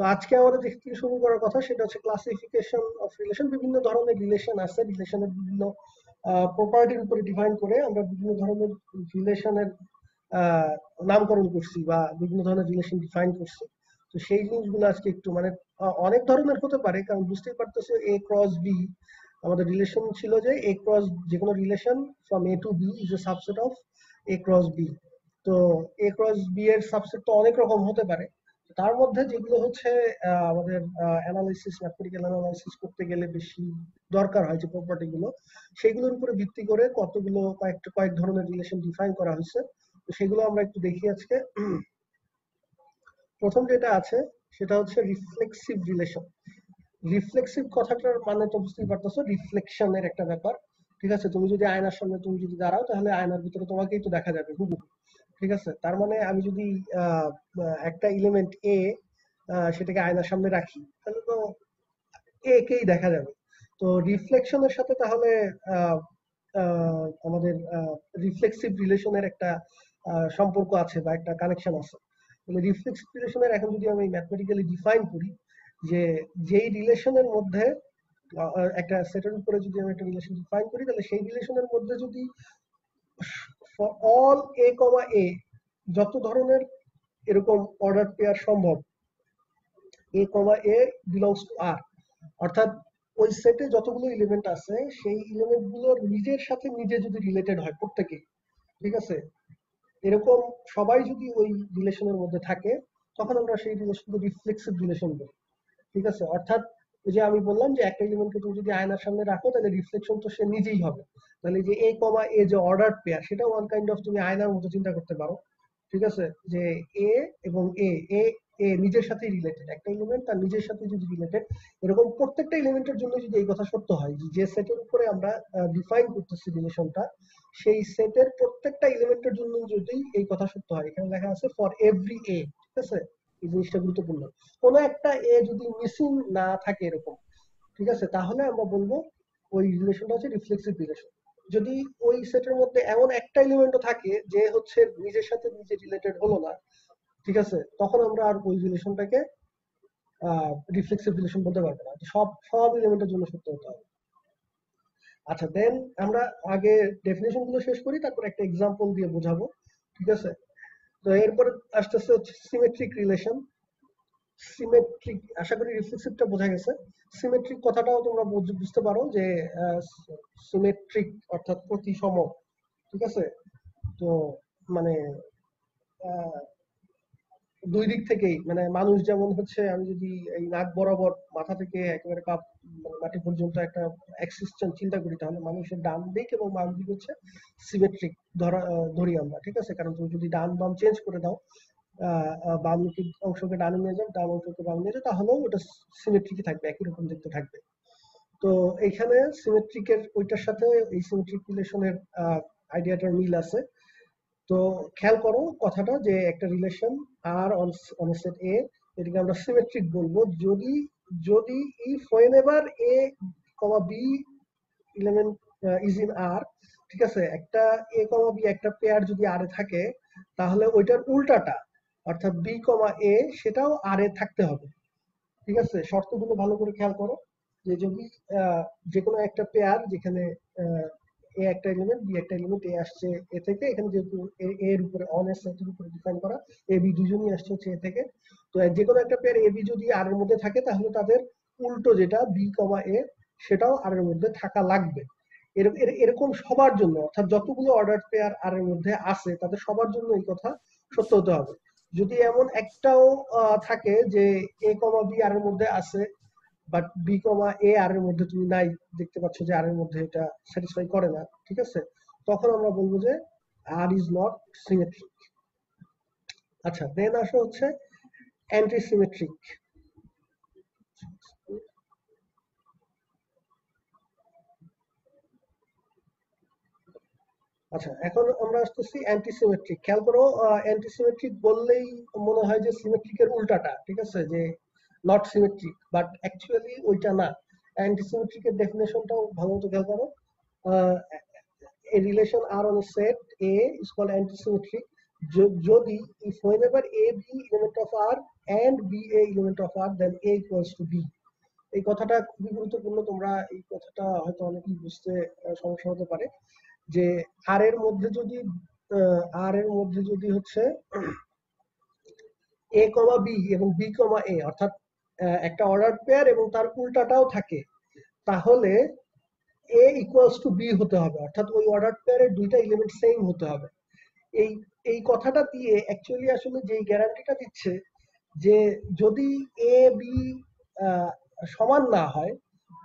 তো আজকে আমাদের যেটি থেকে শুরু করার কথা সেটা হচ্ছে ক্লাসিফিকেশন অফ রিলেশন। বিভিন্ন ধরনের রিলেশন আছে, রিলেশনের বিভিন্ন প্রপার্টির উপরে ডিফাইন করে আমরা বিভিন্ন ধরনের রিলেশনের নামকরণ করছি বা বিভিন্ন ধরনের রিলেশন ডিফাইন করছি। তো সেই জিনিসগুলো আজকে একটু মানে অনেক ধরনের হতে পারে, কারণ বুঝতেই পারতেছে এ ক্রস বি আমাদের রিলেশন ছিল যে এ ক্রস যে কোনো relation from A to B is a subset of A cross B. তো এ ক্রস বি এর সাবসেট তো অনেক রকম হতে পারে। তার মধ্যে যেগুলো হচ্ছে আমাদের অ্যানালাইসিস, ম্যাথমেটিক্যাল অ্যানালাইসিস করতে গেলে বেশি দরকার হয় যে প্রপার্টি গুলো, সেগুলোর উপরে ভিত্তি করে কতগুলো কয়েক ধরনের রিলেশন ডিফাইন করা হয়েছে। তো সেগুলো আমরা একটু দেখি আজকে। প্রথম যেটা আছে সেটা হচ্ছে রিফ্লেক্সিভ রিলেশন। রিফ্লেক্সিভ কথাটার মানে তো বুঝতেই পারতেছো, রিফ্লেকশনের একটা ব্যাপার। ঠিক আছে, তুমি যদি আয়নার সামনে তুমি যদি দাঁড়াও তাহলে আয়নার ভিতরে তোমাকেই তো দেখা যাবে হুবহু। ঠিক আছে, তার মানে আমি যদি একটা এলিমেন্ট এ সেটাকে আয়নার সামনে রাখি তাহলে তো এ কেই দেখা যাবে। তো রিফ্লেকশনের সাথে তাহলে আহ, আমাদের রিফ্লেক্সিভ রিলেশনের একটা সম্পর্ক আছে বা একটা কানেকশন আছে। তাহলে রিফ্লেক্সিভ রিলেশনের এখন যদি আমি ম্যাথমেটিক্যালি ডিফাইন করি, যে যেই রিলেশনের মধ্যে একটা সেটের উপরে যদি আমি একটা রিলেশন ডিফাইন করি, তাহলে সেই রিলেশনের মধ্যে যদি ফর অল এ কমা এ যত ধরনের এরকম অর্ডার পেয়ার সম্ভব এ কমা এ বিলংস টু আর, অর্থাৎ ওই সেটে যতগুলো এলিমেন্ট আছে সেই এলিমেন্ট গুলোর নিজের সাথে নিজে যদি রিলেটেড হয় প্রত্যেকে, ঠিক আছে, এরকম সবাই যদি ওই রিলেশনের মধ্যে থাকে, তখন আমরা সেই রিলেশনকে রিফ্লেক্সিভ রিলেশন বলি। ঠিক আছে, অর্থাৎ ওই যে আমি বললাম যে একটা এলিমেন্টকে তুমি যদি আয়নার সামনে রাখো তাহলে রিফ্লেকশন তো সে নিজেই হবে। তাহলে যে এ কমা এ যে অর্ডার পেয়ার, সেটা ওয়ান কাইন্ড অফ তুমি আয়নার মতো চিন্তা করতে পারো। ঠিক আছে, যে এ এবং এ এ এ নিজের সাথে রিলেটেড, একটা এলিমেন্ট তার নিজের সাথে যদি রিলেটেড, এরকম প্রত্যেকটা এলিমেন্টের জন্য যদি এই কথা সত্য হয় যে সেটের উপরে আমরা ডিফাইন করতেছি রিলেশনটা, সেই সেটের প্রত্যেকটা এলিমেন্টের জন্য যদি এই কথা সত্য হয়, এখানে লেখা আছে ফর এভরি এ। ঠিক আছে, এই জিনিসটা গুরুত্বপূর্ণ। কোনো একটা এ যদি মিসিং না থাকে এরকম, ঠিক আছে, তাহলে আমরা বলবো ওই রিলেশনটা হচ্ছে রিফ্লেক্সিভ রিলেশন। যদি ওই সেটের মধ্যে এমন একটা এলিমেন্টও থাকে যে হচ্ছে নিজের সাথে নিজে রিলেটেড হলো না, ঠিক আছে, তখন আমরা আর ওই রিলেশনটাকে রিফ্লেক্সিভ রিলেশন বলতে পারবো না। সব সব এলিমেন্টের জন্য সত্য হতে হবে। আচ্ছা, দেন আমরা আগে ডেফিনেশন গুলো শেষ করি, তারপর একটা এক্সাম্পল দিয়ে বোঝাবো। ঠিক আছে, তো এরপরে আসতেছে হচ্ছে সিমেট্রিক রিলেশন। সিমেট্রিক, আশা করি রিফ্লেক্সিভটা বোঝা গেছে। সিমেট্রিক কথাটাও তোমরা বুঝতে পারো যে সিমেট্রিক অর্থাৎ প্রতিসম। ঠিক আছে, তো মানে আহ, দুই দিক থেকেই, মানে মানুষ যেমন হচ্ছে, আমি যদি এই নাক বরাবর মাথা থেকে একেবারে পা মানে মাটি পর্যন্ত একটা অ্যাক্সিস চিন্তা করি, তাহলে মানুষের ডান দিক এবং বাম দিক হচ্ছে সিমেট্রিক ধরি আমরা। ঠিক আছে, কারণ তুমি যদি ডান বাম চেঞ্জ করে দাও, বাম অংশকে ডানে নিয়ে যাও, ডান অংশকে বামে নিয়ে যাও, তাহলেও ওটা সিমেট্রিকই থাকবে, একই রকম দেখতে থাকবে। তো এইখানে সিমেট্রিকের ওইটার সাথে এই সিমেট্রিক রিলেশনের আইডিয়াটার মিল আছে। তো খেয়াল করো কথাটা, যে একটা relation R on set A, এটাকে আমরা সিমেট্রিক বলবো যদি যদি if whenever A comma B element is in R. ঠিক আছে, একটা এ কমা বি একটা পেয়ার যদি আর এ থাকে, তাহলে ওইটার উল্টাটা অর্থাৎ বি কমা এ সেটাও আর এ থাকতে হবে। ঠিক আছে, শর্তগুলো ভালো করে খেয়াল করো, যে যদি আহ, যে কোনো একটা পেয়ার যেখানে এ একটা এলিমেন্ট বি একটা এলিমেন্ট, এ আসছে এ থেকে, এখানে যেহেতু এ এর উপরে অন এর সেটের উপরে ডিফাইন করা, এ বি দুজনই আসছে হচ্ছে এ থেকে। তো যে কোনো একটা পেয়ার এ বি যদি আর এর মধ্যে থাকে, তাহলে তাদের উল্টো যেটা বি কমা এ সেটাও আর এর মধ্যে থাকা লাগবে। এরকম সবার জন্য, অর্থাৎ যতগুলো অর্ডার পেয়ার আর এর মধ্যে আছে তাদের সবার জন্য এই কথা সত্য হতে হবে। যদি এমন একটাও থাকে যে এ কমা বি আর এর মধ্যে আছে, বাট বি কমা এ আর এর মধ্যে তুমি নাই, দেখতে পাচ্ছ যে আর এর মধ্যে এটা স্যাটিসফাই করে না, ঠিক আছে, তখন আমরা বলবো যে আর ইজ নট সিমেট্রিক। আচ্ছা, দেন আসো হচ্ছে অ্যান্টি সিমেট্রিক। আচ্ছা, এখন আমরা আসতেছি অ্যান্টিসিমেট্রিক। খেয়াল করো, অ্যান্টিসিমেট্রিক বললেই মনে হয় যে সিমেট্রিকের উল্টাটা, ঠিক আছে, যে নট সিমেট্রিক, বাট অ্যাকচুয়ালি ওইটা না। অ্যান্টিসিমেট্রিকের ডেফিনেশনটাও ভালো মতো খেয়াল করো। a relation R on a set A is called antisymmetric যদি if whenever A be element of R and be a element of R, then A equals to B. এই কথাটা খুবই গুরুত্বপূর্ণ, তোমরা এই কথাটা হয়তো অনেকেই বুঝতে সমস্যা হতে পারে যে আর এর মধ্যে যদি হচ্ছে a, b এবং b, a অর্থাৎ একটা অর্ডার পেয়ার এবং তার উল্টাটাও থাকে, তাহলে a equals to b হতে হবে, অর্থাৎ ওই অর্ডার পেয়ারের দুইটা এলিমেন্ট সেম হতে হবে। এই এই কথাটা দিয়ে অ্যাকচুয়ালি আসলে যে গ্যারান্টিটা দিচ্ছে যে যদি এ বি সমান না হয়,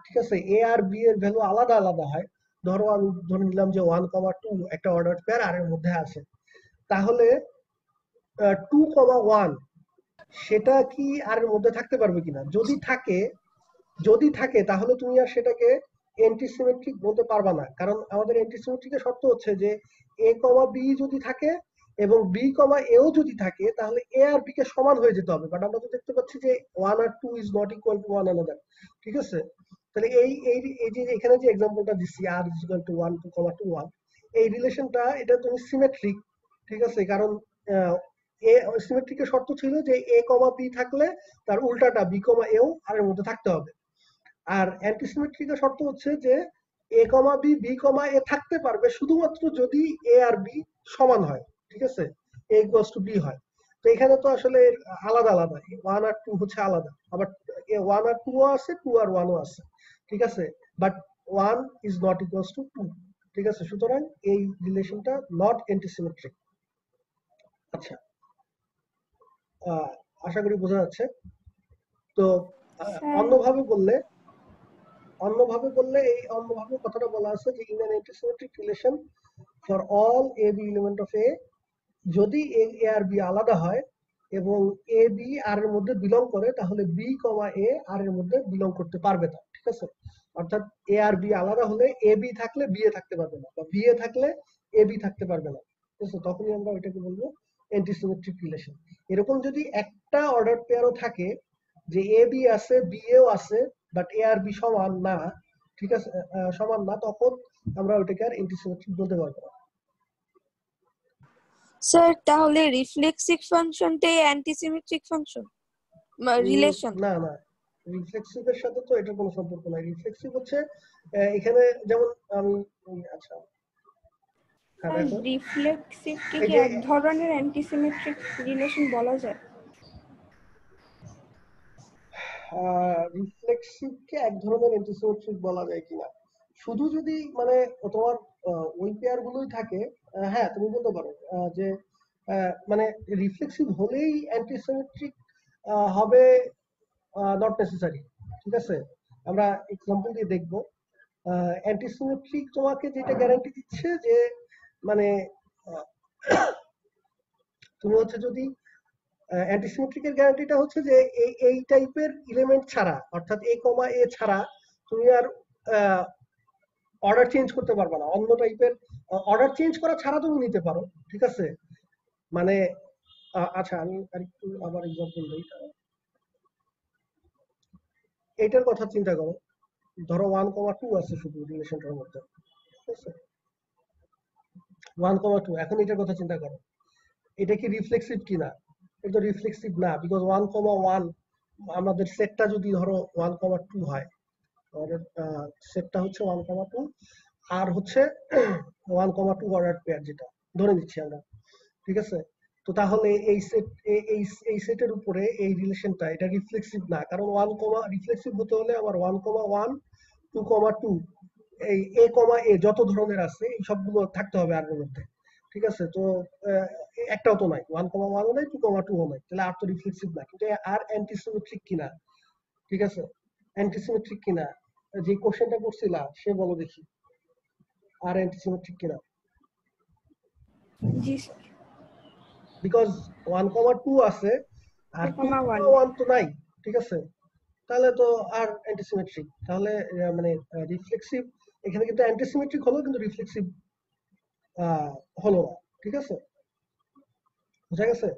ঠিক আছে, এ আর বি এর ভ্যালু আলাদা আলাদা হয়, ধরো আমি ধরে নিলাম যে 1,2 একটা অর্ডার পেয়ার আর এর মধ্যে আছে, তাহলে 2,1 সেটা কি আর এর মধ্যে থাকতে পারবে কিনা? যদি থাকে তাহলে তুমি আর সেটাকে অ্যান্টিসিমেট্রিক বলতে পারবা না, কারণ আমাদের অ্যান্টিসিমেট্রিকের শর্ত হচ্ছে যে a, b যদি থাকে এবং b, এও যদি থাকে তাহলে a আর b কে সমান হয়ে যেতে হবে। বাট আমরা তো দেখতে পাচ্ছি যে 1 আর 2 is not equal to one another, ঠিক আছে? তাহলে এই এই এই যে এখানে যে এক্সাম্পলটা দিচ্ছি r ইজ ইকুয়াল টু 1, 2, 2, 1, এই রিলেশনটা এটা তুমি সিমেট্রিক, ঠিক আছে? কারণ এ সিমেট্রিকের শর্ত ছিল যে a, b থাকলে তার উল্টাটা b, এও আর এর মধ্যে থাকতে হবে। আর অ্যান্টিসিমেট্রিকের শর্ত হচ্ছে যে a, b, b, a থাকতে পারবে শুধুমাত্র যদি a আর b সমান হয়, ঠিক আছে, a equals to b হয়। তো এখানে তো আসলে আলাদা আলাদা, 1 আর 2 হচ্ছে আলাদা, আবার 1 আর 2 আছে, 2 আর 1 ও আছে, ঠিক আছে, but 1 is not equals to 2, ঠিক আছে? সুতরাং এই রিলেশনটা নট অ্যান্টিসিমেট্রিক। আচ্ছা, আশা করি বোঝা যাচ্ছে। তো অন্যভাবে বললে কথাটা বলা আছে যে in an antisymmetric relation for all A B element of A, যদি এ আর বি আলাদা হয় এবং এ বি আর এর মধ্যে বিলং করে, তাহলে বি, এ আর এর মধ্যে বিলং করতে পারবে না, ঠিক আছে? অর্থাৎ এ আর বি আলাদা হলে এ বি থাকলে বি এ থাকতে পারবে না, বা বি এ থাকলে এ বি থাকতে পারবে না, ঠিক আছে? তখনই আমরা এটাকে বলবো অ্যান্টিসিমেট্রিক রিলেশন। এরকম যদি একটা অর্ডার পেয়ারও থাকে যে এ বি আছে, বি এও আছে, বাট এ আর বি সমান না, ঠিক আছে, সমান না, তখন আমরা ওইটাকে আর অ্যান্টিসিমেট্রিক বলতে পারবো না। স্যার তাহলে রিফ্লেক্সিভ ফাংশনটাই অ্যান্টিসিমেট্রিক ফাংশন রিলেশন? না না, রিফ্লেক্সিভের সাথে তো এটার কোনো সম্পর্ক নাই। রিফ্লেক্সিভ হচ্ছে এখানে যেমন আমি আচ্ছা হ্যাঁ দেখো, রিফ্লেক্সিভ কি এই যে এক ধরনের অ্যান্টিসিমেট্রিক রিলেশন বলা যায়? রিফ্লেক্সিভকে এক ধরনের অ্যান্টিসিমেট্রিক বলা যায় কিনা, শুধু যদি মানে তোমার ওই পেয়ার গুলোই থাকে, হ্যাঁ তুমি বলতে পারো যে মানে রিফ্লেক্সিভ হলেই অ্যান্টিসিমেট্রিক হবে, নট নেসেসারি, ঠিক আছে? আমরা এক্সাম্পল দিয়ে দেখবো। অ্যান্টিসিমেট্রিক তোমাকে যেটা গ্যারান্টি দিচ্ছে যে মানে তুমি হচ্ছে যদি অ্যান্টিসিমেট্রিকের গ্যারান্টিটা হচ্ছে যে এই টাইপের এলিমেন্ট ছাড়া, অর্থাৎ এ, এ ছাড়া তুমি আর অর্ডার চেঞ্জ করতে পারবে না। অন্য টাইপের অর্ডার চেঞ্জ করা ছাড়া তুমি নিতে পারো, ঠিক আছে? মানে আচ্ছা আমি আরেকটু আবার এক্সাম্পল দিই। এইটার কথা চিন্তা করো, ধরো 1,2 আছে শুধু রিলেশনটার মধ্যে, ঠিক আছে? 1,2, এখন এটার কথা চিন্তা করো, এটা কি রিফ্লেক্সিভ কিনা? এটা রিফ্লেক্সিভ না, বিকজ 1,1 আমাদের সেটটা যদি ধরো 1,2 হয়, আমাদের সেটটা হচ্ছে 1,2 আর হচ্ছে 1,2 অর্ডার পেয়ার, যেটা ধরে নিচ্ছি আমরা, ঠিক আছে? তো তাহলে এই সেটের উপরে এই রিলেশনটা এটা রিফ্লেক্সিভ না, কারণ রিফ্লেক্সিভ হতে হলে আমার 1,1, 2,2 এই এ, এ যত ধরনের আছে এই সবগুলো থাকতে হবে আর এর মধ্যে, ঠিক আছে? তো একটাও তো নাই, 1,1 ও নাই, 2,2 ও নাই, তাহলে আর তো রিফ্লেক্সিভ না। কিন্তু আর অ্যান্টিসিমেট্রিক কিনা, ঠিক আছে? অ্যান্টিসিমেট্রিক কিনা, যে কোশ্চেনটা করছিলা সে বলো দেখি, আর অ্যান্টিসিমেট্রিক কিনা? জি স্যার। বিকজ 1,2 আছে আর 2,1 তো নাই, ঠিক আছে? তাহলে তো আর অ্যান্টিসিমেট্রিক, তাহলে মানে রিফ্লেক্সিভ এখানে কিন্তু অ্যান্টিসিমেট্রিক হলো, কিন্তু রিফ্লেক্সিভ হলো না, ঠিক আছে? বুঝা গেছে?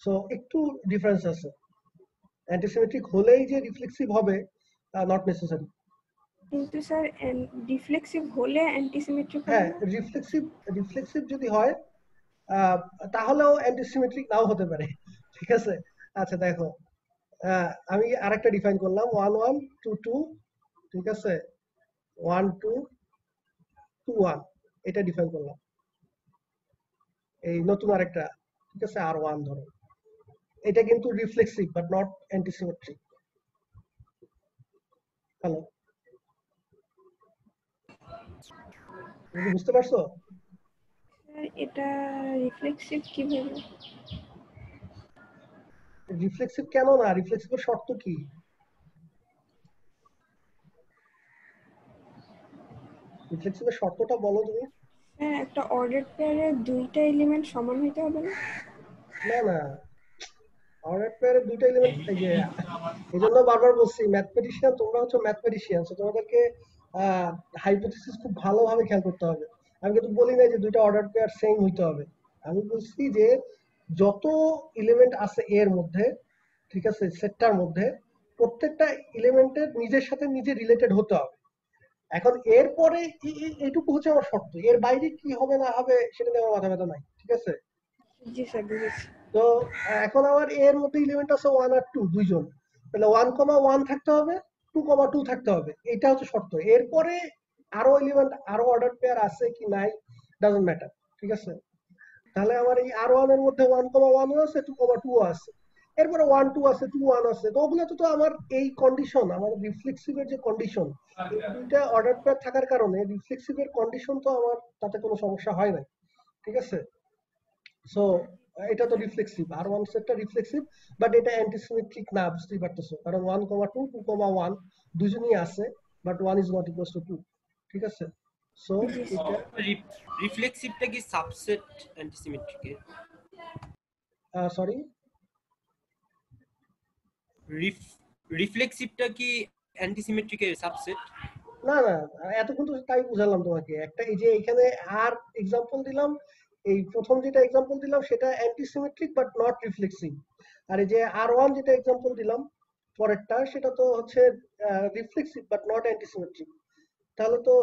সো একটু ডিফারেন্স আছে, অ্যান্টিসিমেট্রিক হলেই যে রিফ্লেক্সিভ হবে নট নেসেসারি। কিন্তু স্যার রিফ্লেক্সিভ হলে অ্যান্টিসিমেট্রিক হবে হ্যাঁ, না? রিফ্লেক্সিভ যদি হয় তাহলেও অ্যান্টিসিমেট্রিক নাও হতে পারে, ঠিক আছে? আচ্ছা দেখো, আমি আরেকটা ডিফাইন করলাম 1 1 2 2, ঠিক আছে, 1 2 2 1, এটা ডিফাইন করলাম। এই নতুন আরেকটা, ঠিক আছে, R1 ধরো, এটা কিন্তু reflexive but not antisymmetric. Hello, তুমি কি বুঝতে পারছো? স্যার এটা রিফ্লেক্সিভ কিভাবে? রিফ্লেক্সিভ কেন না? রিফ্লেক্সিভের শর্ত কি? রিফ্লেক্সিভের শর্তটা বলো তুমি। স্যার একটা অর্ডার পেয়ারে দুইটা এলিমেন্ট সমান হইতে হবে না? না না, অর্ডার পেয়ারে দুইটা এলিমেন্ট, এই যে এই জন্য বারবার বলছি, ম্যাথমেটিশিয়ান তোমরা হচ্ছে ম্যাথমেটিশিয়ান, তোমাদেরকে হাইপোথিসিস খুব ভালোভাবে খেয়াল করতে হবে। আমি কিন্তু বলি না যে দুইটা অর্ডার পেয়ার সেম হইতে হবে। আমি বলছি যে যত এলিমেন্ট আছে এর মধ্যে, ঠিক আছে, সেটটার মধ্যে প্রত্যেকটা এলিমেন্টের নিজের সাথে নিজে রিলেটেড হতে হবে। এখন এরপরে এইটুকু হচ্ছে আমার শর্ত, এর বাইরে কি হবে না হবে সেটা নিয়ে আমার মাথা ব্যথা নাই, ঠিক আছে। জি স্যার, বুঝেছি। তো এখন আমার এর মধ্যে এলিমেন্ট আছে 1 আর 2 দুইজন, তাহলে 1 1 থাকতে হবে, 2 2 থাকতে হবে, এটা হচ্ছে শর্ত। এরপরে আরো এলিমেন্ট, আরো অর্ডার পেয়ার আছে কি নাই ডাজন্ট ম্যাটার, ঠিক আছে। তাহলে আমার এই R1 এর মধ্যে 1 1 আছে, 2 2 আছে, এরপরে 1 2 আছে, 2 1 আছে, তো ওগুলো তো আমার এই কন্ডিশন, আমার রিফ্লেক্সিভের যে কন্ডিশন, এই দুইটা অর্ডার পেয়ার থাকার কারণে রিফ্লেক্সিভের কন্ডিশন তো আমার তাতে কোনো সমস্যা হয় না, ঠিক আছে। সো এটা তো রিফ্লেক্সিভ, R1 সেটটা রিফ্লেক্সিভ, বাট এটা অ্যান্টিসিমেট্রিক না, বুঝতেই পারতেছো, কারণ 1 2 2 1 দুজনই আছে, but 1 is not equals to 2, ঠিক আছে। সো জি স্যার। এটা রিফ্লেক্সিভটা কি সাবসেট অ্যান্টিসিমেট্রিকের? সরি, রিফ্লেক্সিভটা কি অ্যান্টিসিমেট্রিকের সাবসেট? না না, এতক্ষণ তো তাই বুঝালাম তোমাকে, একটা এই যে এখানে আর এক্সাম্পল দিলাম, এই প্রথম যেটা এক্সাম্পল দিলাম সেটা অ্যান্টিসিমেট্রিক বাট নট রিফ্লেক্সিভ, আর এই যে R1 যেটা এক্সাম্পল দিলাম পরেরটা, সেটা তো হচ্ছে রিফ্লেক্সিভ বাট নট অ্যান্টিসিমেট্রিক। তাহলে তো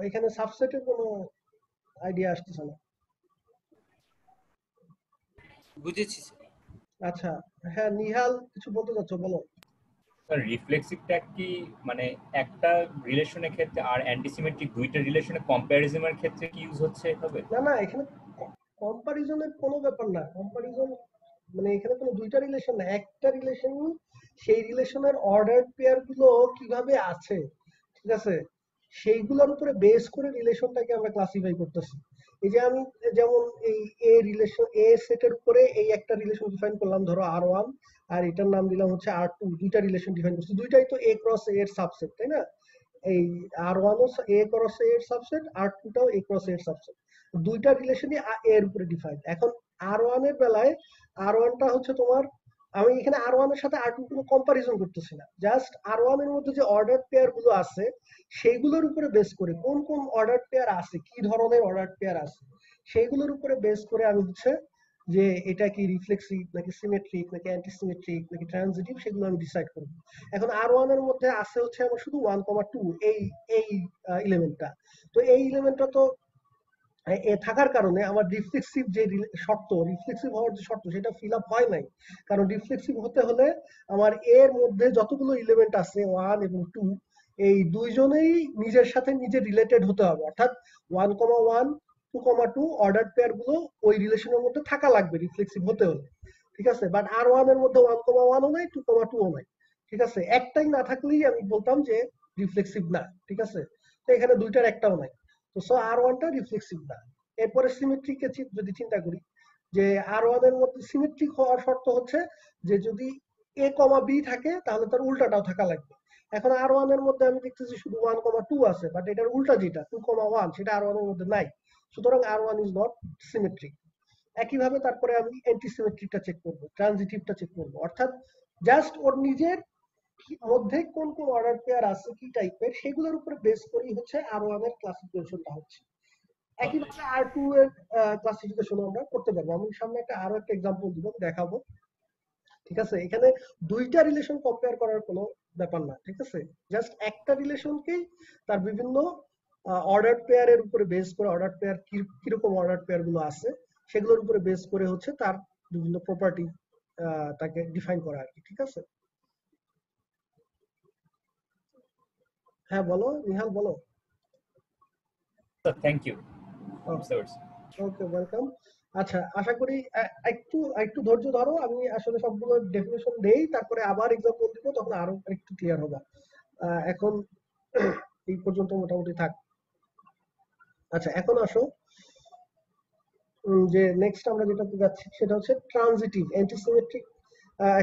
এখানে সাবসেটের কোনো আইডিয়া আসতেছে না। বুঝেছি স্যার। আচ্ছা, হ্যাঁ নিহাল কিছু বলতে চাচ্ছো, বলো। স্যার রিফ্লেক্সিভটা কি মানে একটা রিলেশনের ক্ষেত্রে আর অ্যান্টিসিমেট্রিক দুইটা রিলেশনের কম্প্যারিজনের ক্ষেত্রে কি ইউজ হচ্ছে এভাবে? না না, এখানে কম্পারিজনের কোনো ব্যাপার না, কম্পারিজন মানে এখানে কোনো দুইটা রিলেশন না, একটা রিলেশন, সেই রিলেশনের অর্ডার পেয়ার গুলো কিভাবে আছে, ঠিক আছে, সেইগুলোর উপরে বেস করে রিলেশনটাকে আমরা ক্লাসিফাই করতেছি। এই যে আমি যেমন এই এ রিলেশন, এ সেটের উপরে এই একটা রিলেশন ডিফাইন করলাম, ধরো R1, আর এটার নাম দিলাম হচ্ছে R2, দুইটা রিলেশন ডিফাইন করছি, দুইটাই তো এ ক্রস এ এর সাবসেট, তাই না? এই R1 ও এ ক্রস এ এর সাবসেট, R2 টাও এ ক্রস এ এর সাবসেট, দুইটা রিলেশনই এর উপরে ডিফাইন। এখন R1 এর বেলায় R1 টা হচ্ছে তোমার, আমি এখানে R1 এর সাথে R2 কোনো কম্পারিজন করতেছি না, জাস্ট R1 এর মধ্যে যে অর্ডার পেয়ার গুলো আছে সেইগুলোর উপরে বেস করে, কোন কোন অর্ডার পেয়ার আছে, কি ধরনের অর্ডার পেয়ার আছে, সেইগুলোর উপরে বেস করে আমি হচ্ছে যে এটা কি রিফ্লেক্সিভ নাকি সিমেট্রিক নাকি অ্যান্টিসিমেট্রিক নাকি ট্রানজিটিভ, সেগুলো আমি ডিসাইড করব। এখন R1 এর মধ্যে আছে হচ্ছে আমার শুধু 1 2, এই এই এলিমেন্টটা, তো এই এলিমেন্টটা তো এ থাকার কারণে আমার রিফ্লেক্সিভ যে শর্ত, রিফ্লেক্সিভ হওয়ার যে শর্ত, সেটা ফিল আপ হয় নাই। কারণ রিফ্লেক্সিভ হতে হলে আমার এর মধ্যে যতগুলো এলিমেন্ট আছে 1 এবং 2, এই দুইজনেই নিজের সাথে নিজে রিলেটেড হতে হবে, অর্থাৎ 1 1 2 2 অর্ডার পেয়ার গুলো ওই রিলেশনের মধ্যে থাকা লাগবে রিফ্লেক্সিভ হতে হলে, ঠিক আছে। বাট R1 এর মধ্যে 1 1ও নাই, 2 2ও নাই, ঠিক আছে, একটাই না থাকলেই আমি বলতাম যে রিফ্লেক্সিভ না, ঠিক আছে। তো এখানে দুইটার একটাও নাই, তো সো R1 টা রিফ্লেক্সিভ না। এরপরে সিমেট্রিক কে যদি চিন্তা করি, যে R1 এর মধ্যে সিমেট্রিক হওয়ার শর্ত হচ্ছে যে যদি A কমা B থাকে তাহলে তার উল্টাটাও থাকা লাগবে। এখন R1 এর মধ্যে আমি দেখতেছি শুধু 1 2 আছে, বাট এটার উল্টা যেটা 2 1 সেটা R1 এর মধ্যে নাই, সুতরাং R1 ইজ নট সিমেট্রিক। একইভাবে তারপরে আমি অ্যান্টিসিমেট্রিকটা চেক করব, ট্রানজিটিভটা চেক করব, অর্থাৎ জাস্ট ওর নিজের মধ্যে কোন কোন অর্ডার পেয়ার আছে কি টাইপের, সেগুলোর উপরে বেস করেই হচ্ছে R1 এর ক্লাসিফিকেশনটা হচ্ছে। একইভাবে R2 এর ক্লাসিফিকেশন আমরা করতে পারবো। আমি সামনে আরো একটা এক্সাম্পল দিব, দেখাবো, ঠিক আছে। এখানে দুইটা রিলেশন কম্পেয়ার করার কোনো ব্যাপার না, ঠিক আছে, জাস্ট একটা রিলেশনকেই তার বিভিন্ন অর্ডার পেয়ারের উপরে বেস করে, অর্ডার পেয়ার কিরকম অর্ডার পেয়ার গুলো আছে সেগুলোর উপরে বেস করে হচ্ছে তার বিভিন্ন প্রপার্টি তাকে ডিফাইন করা আর কি, ঠিক আছে? হ্যাঁ বলো নিহাল, বলো। Thank you. Okay, welcome. আচ্ছা, আশা করি একটু একটু ধৈর্য ধরো, আমি আসলে সবগুলো ডেফিনেশন দেই, তারপরে আবার এক্সাম্পল দিব, তখন আরো একটু ক্লিয়ার হবে। এখন এই পর্যন্ত মোটামুটি থাক। আচ্ছা, এখন আসো যে নেক্সট আমরা যেটাতে যাচ্ছি সেটা হচ্ছে ট্রানজিটিভ অ্যান্টিসিমেট্রিক।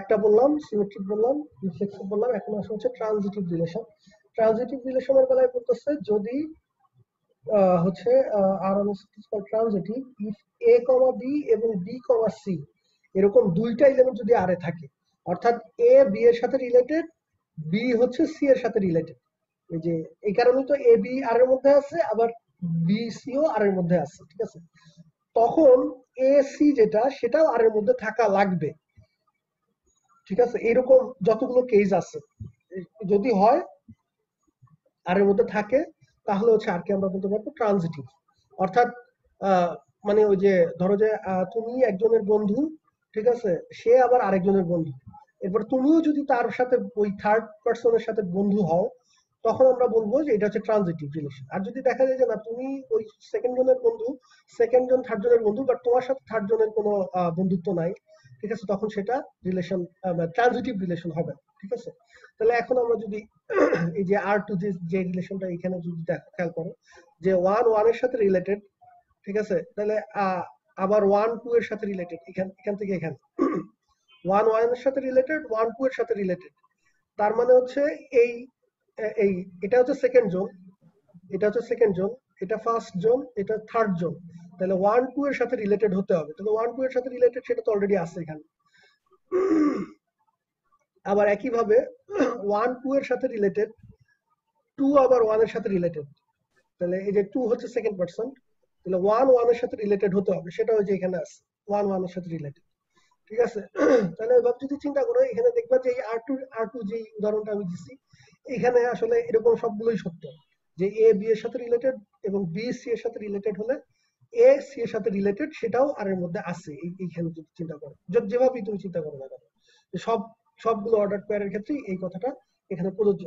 একটা বললাম, সিমেট্রিক বললাম, রিফ্লেক্সিভ বললাম, এখন আসা হচ্ছে ট্রানজিটিভ রিলেশন। ট্রানজিটিভ রিলেশনের বেলায় বলতেছে যদি হচ্ছে transitive if A comma B এবং বি কমা সি এরকম দুইটা এলিমেন্ট যদি আরে থাকে, অর্থাৎ এ বি এর সাথে রিলেটেড, বি হচ্ছে সি এর সাথে রিলেটেড। এই যে এই কারণে তো এ বি আর এর মধ্যে আছে, আবার বি সিও আর এর মধ্যে আছে, ঠিক আছে? তখন এ সি যেটা সেটাও আর এর মধ্যে থাকা লাগবে, ঠিক আছে? এরকম যতগুলো কেস আছে, যদি হয় আর এর মধ্যে থাকে, তাহলে হচ্ছে আর কি আমরা বলতে পারবো ট্রানজিটিভ। অর্থাৎ মানে ওই যে ধরো যে তুমি একজনের বন্ধু, ঠিক আছে, সে আবার আরেকজনের বন্ধু, এরপর তুমিও যদি তার সাথে ওই থার্ড পার্সনের সাথে বন্ধু হও, তখন আমরা বলবো যে এটা হচ্ছে ট্রানজিটিভ রিলেশন। আর যদি দেখা যায় যে না, তুমি ওই সেকেন্ড জনের বন্ধু, সেকেন্ড জন থার্ড জনের বন্ধু, বাট তোমার সাথে থার্ড জনের কোনো বন্ধুত্ব নাই, ঠিক আছে, তখন সেটা রিলেশন ট্রানজিটিভ রিলেশন হবে, ঠিক আছে? তাহলে এখন আমরা যদি এই যে আর টু যে রিলেশনটা এখানে যদি খেয়াল করো যে ওয়ান ওয়ানের সাথে রিলেটেড, ঠিক আছে, তাহলে আবার ওয়ান টু এর সাথে রিলেটেড, এখান থেকে এখানে ওয়ান ওয়ানের সাথে রিলেটেড, ওয়ান টু এর সাথে রিলেটেড, তার মানে হচ্ছে এই এই এটা হচ্ছে সেকেন্ড জোন, এটা হচ্ছে সেকেন্ড জোন, এটা ফার্স্ট জোন, এটা থার্ড জোন, তাহলে ওয়ান টু এর সাথে রিলেটেড হতে হবে। তাহলে ওয়ান টু এর সাথে রিলেটেড সেটা তো অলরেডি আছে এখানে। আবার একইভাবে ওয়ান টু এর সাথে রিলেটেড, টু আবার ওয়ান এর সাথে রিলেটেড, তাহলে এই যে টু হচ্ছে সেকেন্ড পার্সন, তাহলে ওয়ান ওয়ানের সাথে রিলেটেড হতে হবে, সেটা ওই যে এখানে আছে ওয়ান ওয়ানের সাথে রিলেটেড, ঠিক আছে? তাহলে এবার যদি চিন্তা করো, এখানে দেখবা যে এই আর টু যে উদাহরণটা আমি দিচ্ছি, এখানে আসলে এরকম সবগুলোই সত্য, যে এ বি এর সাথে রিলেটেড এবং বি সি এর সাথে রিলেটেড হলে এ সি এর সাথে রিলেটেড সেটাও আর এর মধ্যে আছে। এইখানে যদি চিন্তা করো, যেভাবেই তুমি চিন্তা করো না কেন, সবগুলো অর্ডার পেয়ারের ক্ষেত্রে এই কথাটা এখানে প্রযোজ্য।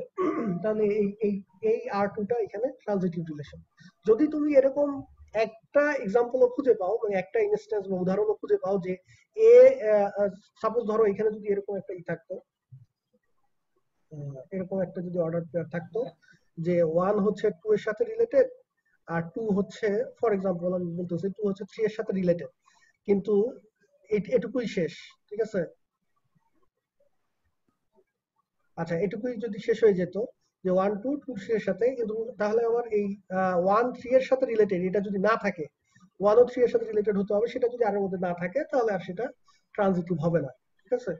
তাহলে এই আর টুটা এখানে ট্রানজিটিভ রিলেশন। যদি তুমি এরকম একটা এক্সাম্পলও খুঁজে পাও, মানে একটা ইনস্ট্যান্স বা উদাহরণও খুঁজে পাও যে এ সাপোজ ধরো এখানে যদি এরকম একটা থাকতো, এরকম একটা যদি অর্ডার পেয়ার থাকতো যে ওয়ান হচ্ছে টু এর সাথে রিলেটেড, আর টু হচ্ছে, ফর এক্সাম্পল আমি বলতেছি, টু হচ্ছে থ্রি এর সাথে রিলেটেড, কিন্তু এটুকুই শেষ, ঠিক আছে? আচ্ছা, এটুকুই যদি শেষ হয়ে যেত যে ওয়ান টু টু থ্রি এর সাথে, কিন্তু তাহলে আমার এই ওয়ান থ্রি এর সাথে রিলেটেড এটা যদি না থাকে, ওয়ান ও থ্রি এর সাথে রিলেটেড হতে হবে, সেটা যদি আর এর মধ্যে না থাকে, তাহলে আর সেটা ট্রানজিটিভ হবে না, ঠিক আছে?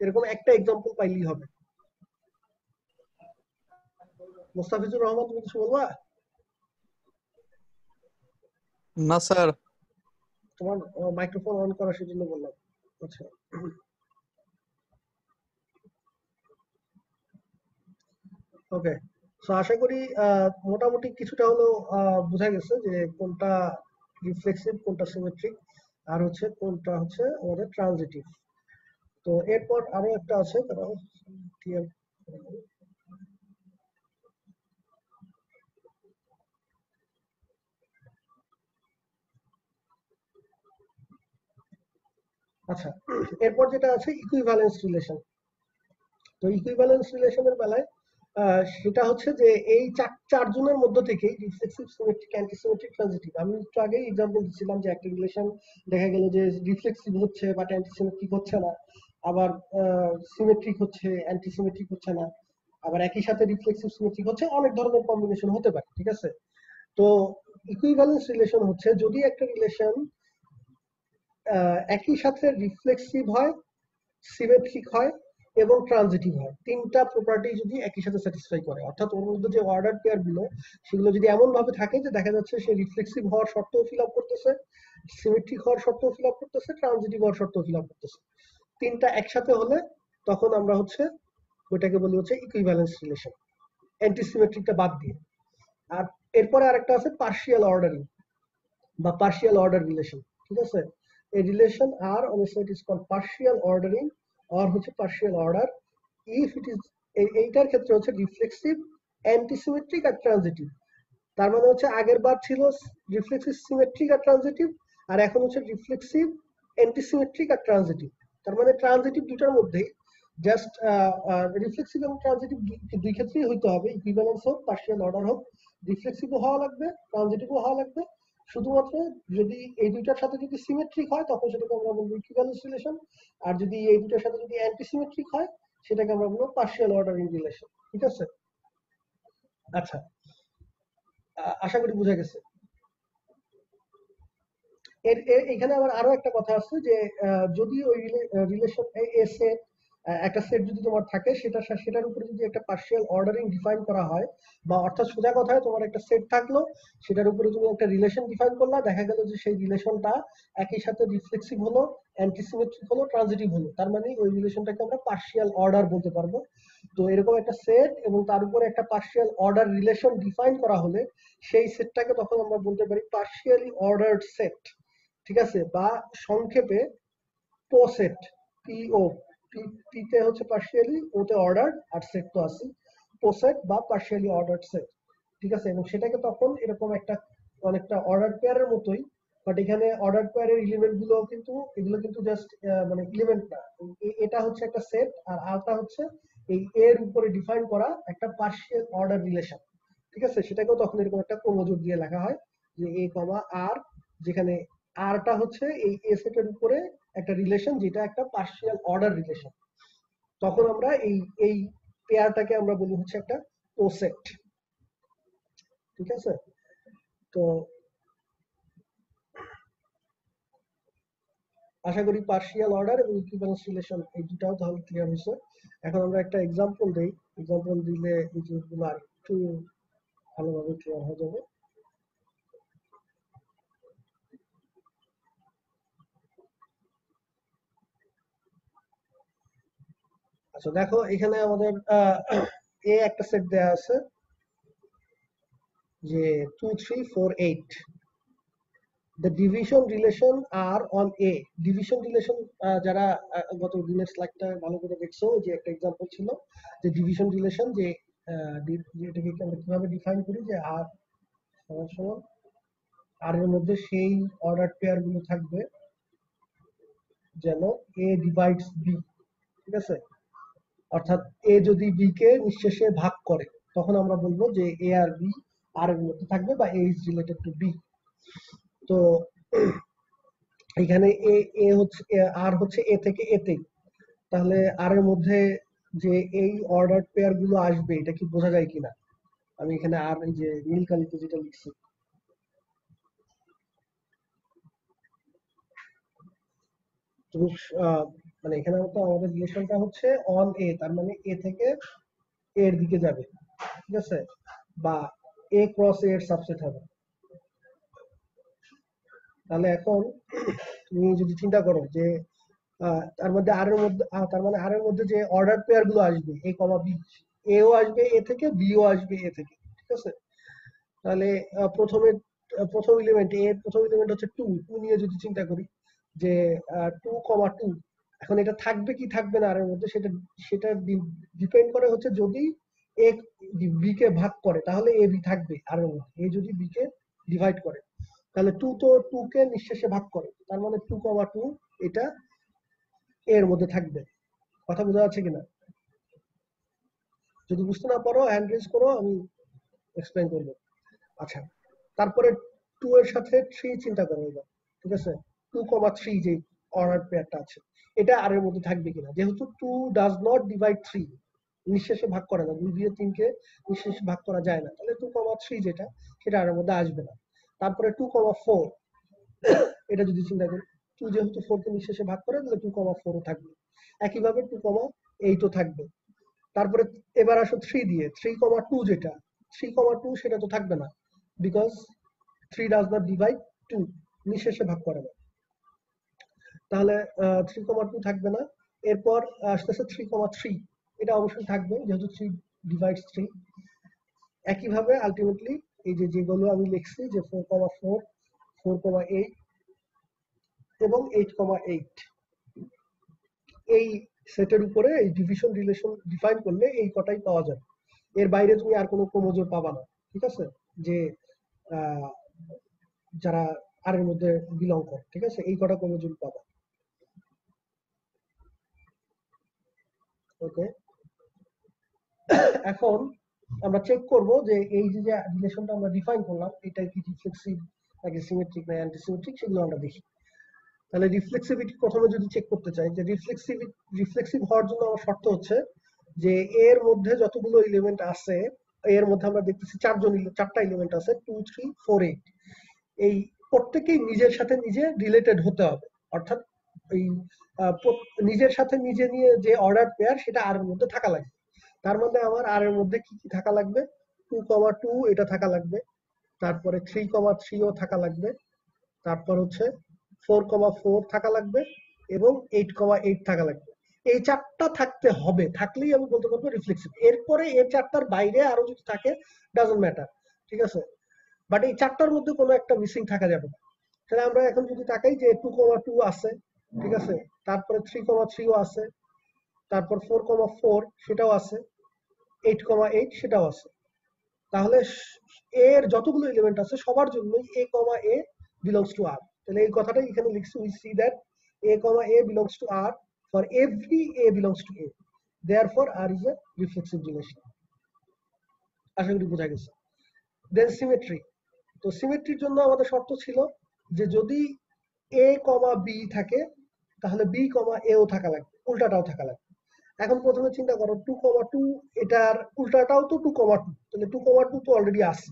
এরকম একটা এক্সাম্পল পাইলেই হবে। মোস্তাফিজুর রহমান, তুমি কিছু বলবা? না স্যার। তোমার মাইক্রোফোন অন করা, সেজন্য বললাম। আচ্ছা, ওকে। সো আশা করি মোটামুটি কিছুটা হলেও বোঝা গেছে যে কোনটা রিফ্লেক্সিভ, কোনটা সিমেট্রিক, আর হচ্ছে কোনটা হচ্ছে আমাদের ট্রানজিটিভ। তো এরপর আরো একটা আছে, আচ্ছা, এরপর যেটা আছে ইকুইভ্যালেন্স রিলেশন। তো ইকুইভ্যালেন্স রিলেশনের বেলায় সেটা হচ্ছে যে এই চারজনের মধ্য থেকে রিফ্লেক্সিভ, সিমেট্রিক, অ্যান্টিসিমেট্রিক, ট্রানজিটিভ। আমি একটু আগেই এক্সাম্পল দিচ্ছিলাম যে একটা রিলেশন দেখা গেল যে রিফ্লেক্সিভ হচ্ছে বাট অ্যান্টিসিমেট্রিক হচ্ছে না, আবার সিমেট্রিক হচ্ছে অ্যান্টিসিমেট্রিক হচ্ছে না, আবার একই সাথে রিফ্লেক্সিভ সিমেট্রিক হচ্ছে, অনেক ধরনের কম্বিনেশন হতে পারে, ঠিক আছে? তো ইকুইভ্যালেন্স রিলেশন হচ্ছে যদি একটা রিলেশন একই সাথে রিফ্লেক্সিভ হয়, সিমেট্রিক হয় এবং ট্রানজিটিভ হয়, তিনটা প্রপার্টি যদি একই সাথে স্যাটিসফাই করে, অর্থাৎ ওর মধ্যে যে অর্ডার পেয়ার গুলো সেগুলো যদি এমন ভাবে থাকে যে দেখা যাচ্ছে সে রিফ্লেক্সিভ হওয়ার শর্তও ফিল আপ করতেছে, সিমেট্রিক হওয়ার শর্তও ফিল আপ করতেছে, ট্রানজিটিভ হওয়ার শর্তও ফিল আপ করতেছে, তিনটা একসাথে হলে তখন আমরা হচ্ছে ওইটাকে বলি হচ্ছে ইকুইভ্যালেন্স রিলেশন, অ্যান্টিসিমেট্রিকটা বাদ দিয়ে। আর এরপরে আরেকটা আছে পার্শিয়াল অর্ডারিং বা পার্শিয়াল অর্ডার রিলেশন, ঠিক আছে? a relation R on a set is called partial ordering or হচ্ছে partial order if it is এইটার ক্ষেত্রে হচ্ছে রিফ্লেক্সিভ, অ্যান্টিসিমেট্রিক আর ট্রানজিটিভ। তার মানে হচ্ছে আগের বার ছিল রিফ্লেক্সিভ, সিমেট্রিক আর ট্রানজিটিভ, আর এখন হচ্ছে রিফ্লেক্সিভ, অ্যান্টিসিমেট্রিক আর ট্রানজিটিভ। তার মানে ট্রানজিটিভ দুটার মধ্যেই জাস্ট রিফ্লেক্সিভ এবং ট্রানজিটিভ দুই ক্ষেত্রেই হইতে হবে, ইকুইভ্যালেন্স হোক, পার্শিয়াল অর্ডার হোক, রিফ্লেক্সিভও হওয়া লাগবে, ট্রানজিটিভও হওয়া লাগবে। শুধুমাত্র যদি এই দুইটার সাথে যদি সিমেট্রিক হয় তখন সেটাকে আমরা বলবো ইকুইভ্যালেন্স রিলেশন, আর যদি এই দুইটার সাথে যদি অ্যান্টিসিমেট্রিক হয় সেটাকে আমরা বলবো পার্শিয়াল অর্ডারিং রিলেশন। ঠিক আছে, আচ্ছা, আশা করি বোঝা গেছে। এখানে আবার আরো একটা কথা আছে যে যদি ওই রিলেশন সেট, একটা সেট যদি তোমার থাকে সেটার উপরে যদি একটা পার্শিয়াল অর্ডারিং ডিফাইন করা হয়, বা অর্থাৎ সোজা কথায় তোমার একটা সেট থাকলো, সেটার উপরে তুমি একটা রিলেশন ডিফাইন করলা, দেখা গেল যে সেই রিলেশনটা একই সাথে রিফ্লেক্সিভ হলো, অ্যান্টিসিমেট্রিক হলো, ট্রানজিটিভ হলো, তার মানে ওই রিলেশনটাকে আমরা পার্শিয়াল অর্ডার বলতে পারবো। তো এরকম একটা সেট এবং তার উপরে একটা পার্শিয়াল অর্ডার রিলেশন ডিফাইন করা হলে সেই সেটটাকে তখন আমরা বলতে পারি পার্শিয়ালি অর্ডার্ড সেট। ঠিক আছে, বা সংক্ষেপে পোসেট, পিও, পিতে হচ্ছে পার্শিয়ালি, ওতে অর্ডার্ড, আর সেট তো আছে পোসেট বা পার্শিয়ালি অর্ডার্ড সেট। ঠিক আছে, এবং সেটাকে তখন এরকম একটা অনেকটা অর্ডার পেয়ারের মতোই, বাট এখানে অর্ডার পেয়ারের এলিমেন্ট গুলো কিন্তু এগুলো কিন্তু জাস্ট মানে এলিমেন্ট না, এটা হচ্ছে একটা সেট, আর আরটা হচ্ছে এই এর উপরে ডিফাইন করা একটা পার্শিয়াল অর্ডার রিলেশন। ঠিক আছে, সেটাকেও তখন এরকম একটা ক্রমযোগ দিয়ে লেখা হয় যে এ কমা আর, যেখানে আরটা হচ্ছে এই এ সেটের উপরে একটা রিলেশন যেটা একটা পার্শিয়াল অর্ডার রিলেশন। তখন আমরা এই পেয়ারটাকে আমরা বলি হচ্ছে একটা কোসেট। ঠিক আছে, তো আশা করি পার্শিয়াল অর্ডার এবং ইকুইভ্যালেন্স রিলেশন এই দুটাও তাহলে ক্লিয়ার হয়েছে। এখন আমরা একটা এক্সাম্পল দেই, এক্সাম্পল দিলে এই জিনিসগুলো আর একটু ভালোভাবে ক্লিয়ার হয়ে যাবে। আচ্ছা দেখো, এখানে আমাদের এ একটা সেট দেয়া আছে যে 2 3 4 8, the division relation are on A. Division relation যারা গত দিনের স্লাইডটা ভালো করে দেখছো, যে একটা এক্সাম্পল ছিল যে ডিভিশন রিলেশন, যে এটাকে আমরা কিভাবে ডিফাইন করি যে আর সমান আর এর মধ্যে সেই অর্ডার পেয়ার গুলো থাকবে যেন A ডিভাইডস B। ঠিক আছে, অর্থাৎ এ যদি বি কে নিঃশেষে ভাগ করে তখন আমরা বলবো যে এ আর বি আর এর মধ্যে থাকবে, বা এ ইজ রিলেটেড টু বি। তো এখানে এ এ হচ্ছে আর হচ্ছে এ থেকে এতেই, তাহলে আর এর মধ্যে যে এই অর্ডার পেয়ার গুলো আসবে এটা কি বোঝা যায় কিনা? আমি এখানে আর এই যে নীল কালিতে যেটা লিখছি, তুমি মানে এখানে তো আমাদের রিলেশনটা হচ্ছে অন এ, তার মানে এ থেকে এর দিকে যাবে। ঠিক আছে, বা এ ক্রস এর সাবসেট হবে। তাহলে এখন তুমি যদি চিন্তা করো যে তার মধ্যে আর এর মধ্যে তার মানে আর এর মধ্যে যে অর্ডার পেয়ার গুলো আসবে এ কমা বি, এও আসবে এ থেকে, বিও আসবে এ থেকে। ঠিক আছে, তাহলে প্রথম এলিমেন্ট এর প্রথম এলিমেন্ট হচ্ছে 2 নিয়ে যদি চিন্তা করি যে 2,2, এখন এটা থাকবে কি থাকবে না আর এর মধ্যে, সেটা ডিপেন্ড করে হচ্ছে যদি এ বি কে ভাগ করে তাহলে এ বি থাকবে আর এর মধ্যে, এ যদি বি কে ডিভাইড করে তাহলে 2 তো 2 কে নিঃশেষে ভাগ করে, তার মানে 2,2 এটা এর মধ্যে থাকবে। কথা বোঝা যাচ্ছে কিনা? যদি বুঝতে না পারো হ্যান্ড রেজ করো, আমি এক্সপ্লেইন করব। আচ্ছা, তারপরে 2 এর সাথে 3 চিন্তা করো এবার। ঠিক আছে, 2,3 যে অর্ডার পেয়ারটা আছে এটা আর এর মধ্যে থাকবে কিনা, যেহেতু 2 ডাজ নট ডিভাইড 3, নিঃশেষে ভাগ করে না, 2 দিয়ে 3 কে নিঃশেষে ভাগ করা যায় না, তাহলে 2,3 যেটা সেটা আর এর মধ্যে আসবে না। তারপরে 2,4 এটা যদি চিন্তা করি, 2 যেহেতু 4 কে নিঃশেষে ভাগ করে তাহলে 2,4 ও থাকবে, একইভাবে 2,8 ও থাকবে। তারপরে এবার আসো 3 দিয়ে, 3,2 যেটা 3,2 সেটা তো থাকবে না, বিকজ 3 ডাজ নট ডিভাইড 2, নিঃশেষে ভাগ করে না, তাহলে 3,2 থাকবে না। এরপর আসতেছে 3,3, এটা অবশ্যই থাকবে যেহেতু 3 ডিভাইডস 3। একইভাবে আলটিমেটলি এই যে যেগুলো আমি লিখছি যে 4,4, 4,8 এবং 8,8 এই সেটের উপরে এই ডিভিশন রিলেশন ডিফাইন করলে এই কটাই পাওয়া যাবে। এর বাইরে তুমি আর কোনো ক্রোমোজোম পাবা না, ঠিক আছে, যে যারা আর এর মধ্যে বিলং করে, ঠিক আছে, এই কটা ক্রোমোজোম পাবা। ওকে, এখন আমরা চেক করব যে এই যে রিলেশনটা আমরা ডিফাইন করলাম এটা কি রিফ্লেক্সিভ নাকি সিমেট্রিক না অ্যান্টিসিমেট্রিক সেগুলো আমরা দেখি। তাহলে রিফ্লেক্সিভিটি প্রথমে যদি চেক করতে চাই, যে রিফ্লেক্সিভ হওয়ার জন্য আমার শর্ত হচ্ছে যে এর মধ্যে যতগুলো এলিমেন্ট আছে এর মধ্যে আমরা দেখতেছি চারটা এলিমেন্ট আছে 2, 3, 4, 8। এই প্রত্যেকেই নিজের সাথে নিজে রিলেটেড হতে হবে, অর্থাৎ এই নিজের সাথে নিজে নিয়ে যে অর্ডার পেয়ার সেটা আর এর মধ্যে থাকা লাগবে। তার মানে আমার আর এর মধ্যে কি কি থাকা লাগবে, 2,2 এটা থাকা লাগবে, তারপরে 3,3 ও থাকা লাগবে, তারপর হচ্ছে 4,4 থাকা লাগবে এবং 8,8 থাকা লাগবে। এই চারটা থাকতে হবে, থাকলেই আমি বলতে পারবো রিফ্লেক্সিভ। এরপরে এই চারটার বাইরে আরো যদি থাকে ডাজন্ট ম্যাটার, ঠিক আছে, বাট এই চারটার মধ্যে কোনো একটা মিসিং থাকা যাবে না। তাহলে আমরা এখন যদি তাকাই যে 2,2 আছে, ঠিক আছে, তারপরে 3,3 ও আছে, তারপর 4,4 সেটাও আছে, 8,8 সেটাও আছে। তাহলে এর যতগুলো এলিমেন্ট আছে সবার জন্যই a, a belongs to R। তাহলে এই কথাটা এখানে লিখছি, we see that a, a belongs to R for every a belongs to A, therefore R is a reflexive relation। আশা করি বোঝা গেছে। দেন সিমেট্রি। তো সিমেট্রির জন্য আমাদের শর্ত ছিল যে যদি a, b থাকে তাহলে b, a ও থাকা লাগবে, উল্টাটাও থাকা লাগবে। এখন প্রথমে চিন্তা করো 2,2 এটার উল্টাটাও তো 2,2, তাহলে 2,2 তো অলরেডি আছে।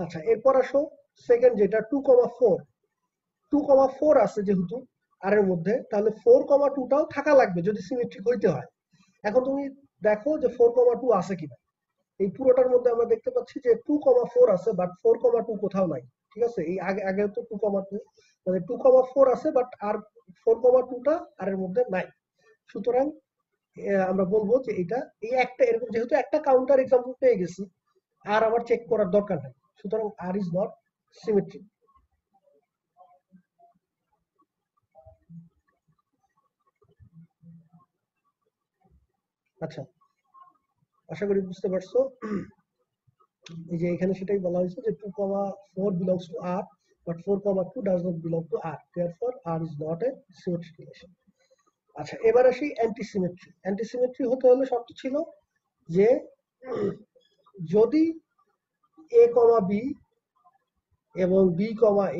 আচ্ছা, এরপর আসো সেকেন্ড যেটা 2,4 আছে যেহেতু আর এর মধ্যে, তাহলে 4,2টাও থাকা লাগবে যদি সিমেট্রিক হইতে হয়। এখন তুমি দেখো যে 4,2 আছে কিনা। এই পুরোটার মধ্যে আমরা দেখতে পাচ্ছি যে 2,4 আছে বাট 4,2 কোথাও নাই, ঠিক আছে। এই আগে তো 2,2 মানে 2,4 আছে বাট আর 4,2টা আর এর মধ্যে নাই। সুতরাং আমরা বলবো যে এটা এই একটা এরকম, যেহেতু একটা কাউন্টার এক্সাম্পল পেয়ে গেছি আর আমার চেক করার দরকার নাই, সুতরাং আর ইজ নট সিমেট্রিক। আচ্ছা, আশা করি বুঝতে পারছো। এই যে এখানে সেটাই বলা হয়েছে যে 2,4 belongs to R but 4,2 does not belong to R, therefore R is not a symmetric relation। আচ্ছা, এবার আসি অ্যান্টিসিমেট্রি। অ্যান্টিসিমেট্রি হতে হলে শর্ত ছিল যে যদি a, b এবং b,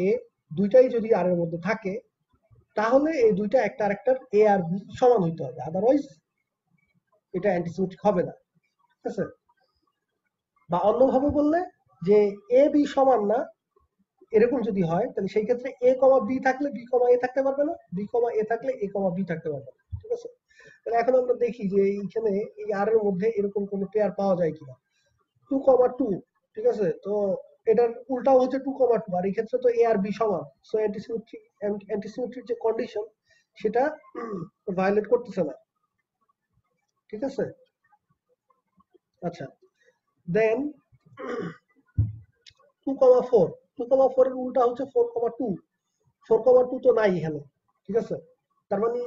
a দুইটাই যদি আর এর মধ্যে থাকে তাহলে এই দুইটা একটা আরেকটার a আর b সমান হইতে হবে, আদারওয়াইজ এটা অ্যান্টিসিমেট্রিক হবে না, ঠিক আছে। বা অন্যভাবে বললে যে a, b সমান না এরকম যদি হয় তাহলে সেই ক্ষেত্রে a, b থাকলে b, a থাকতে পারবে না, b, a থাকলে a, b থাকতে পারবে না, ঠিক আছে। তাহলে এখন আমরা দেখি যে এইখানে এই আর এর মধ্যে এরকম কোন পেয়ার পাওয়া যায় কিনা। 2,2, ঠিক আছে, তো এটার উল্টাও হচ্ছে 2,2 আর এই ক্ষেত্রে তো a আর b সমান, সো অ্যান্টিসিমেট্রিক যে কন্ডিশন সেটা ভায়োলেট করতেছে না, ঠিক আছে। আচ্ছা, দেন 2,4 এর উল্টা হচ্ছে 4,2। 4,2 তো নাই এখানে, ঠিক আছে। তার মানে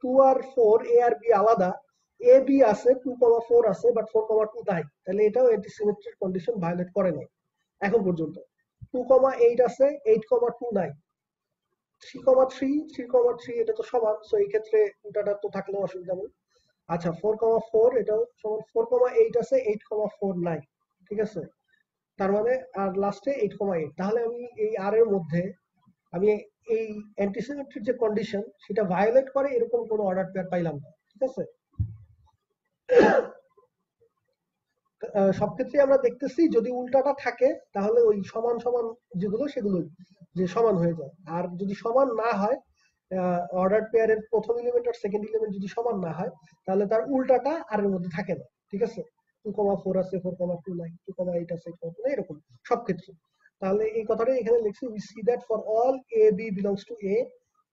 2 আর 4 a আর b আলাদা, a b আছে, 2,4 আছে বাট 4,2 নাই, তাহলে এটাও অ্যান্টিসিমেট্রিক কন্ডিশন ভায়োলেট করে নাই এখন পর্যন্ত। 2,8 আছে, 8,2 নাই, 3,3 এটা তো সমান, সো এই ক্ষেত্রে উল্টাটা তো থাকলেও অসুবিধা নেই। আচ্ছা, 4,4 এটাও সমান, 4,8 আছে, 8,4 নাই, ঠিক আছে। তার মানে আর লাস্টে 8,8। তাহলে আমি এই আর এর মধ্যে আমি এই অ্যান্টিসিমেট্রিক যে কন্ডিশন সেটা ভায়োলেট করে এরকম কোনো অর্ডার পেয়ার পাইলাম না, ঠিক আছে। সব ক্ষেত্রে আমরা দেখতেছি যদি উল্টাটা থাকে তাহলে ওই সমান সমান যেগুলো সেগুলো যে সমান হয়ে যায়, আর যদি সমান না হয় অর্ডার পেয়ারের প্রথম এলিমেন্ট আর সেকেন্ড এলিমেন্ট যদি সমান না হয় তাহলে তার উল্টাটা আর এর মধ্যে থাকে না, ঠিক আছে। 2,4 আছে, 4,2 নাই, 2,8 আছে, 8,2 এরকম সব ক্ষেত্রে। তাহলে এই কথাটা এখানে লিখছি, we see that for all a, b belongs to A,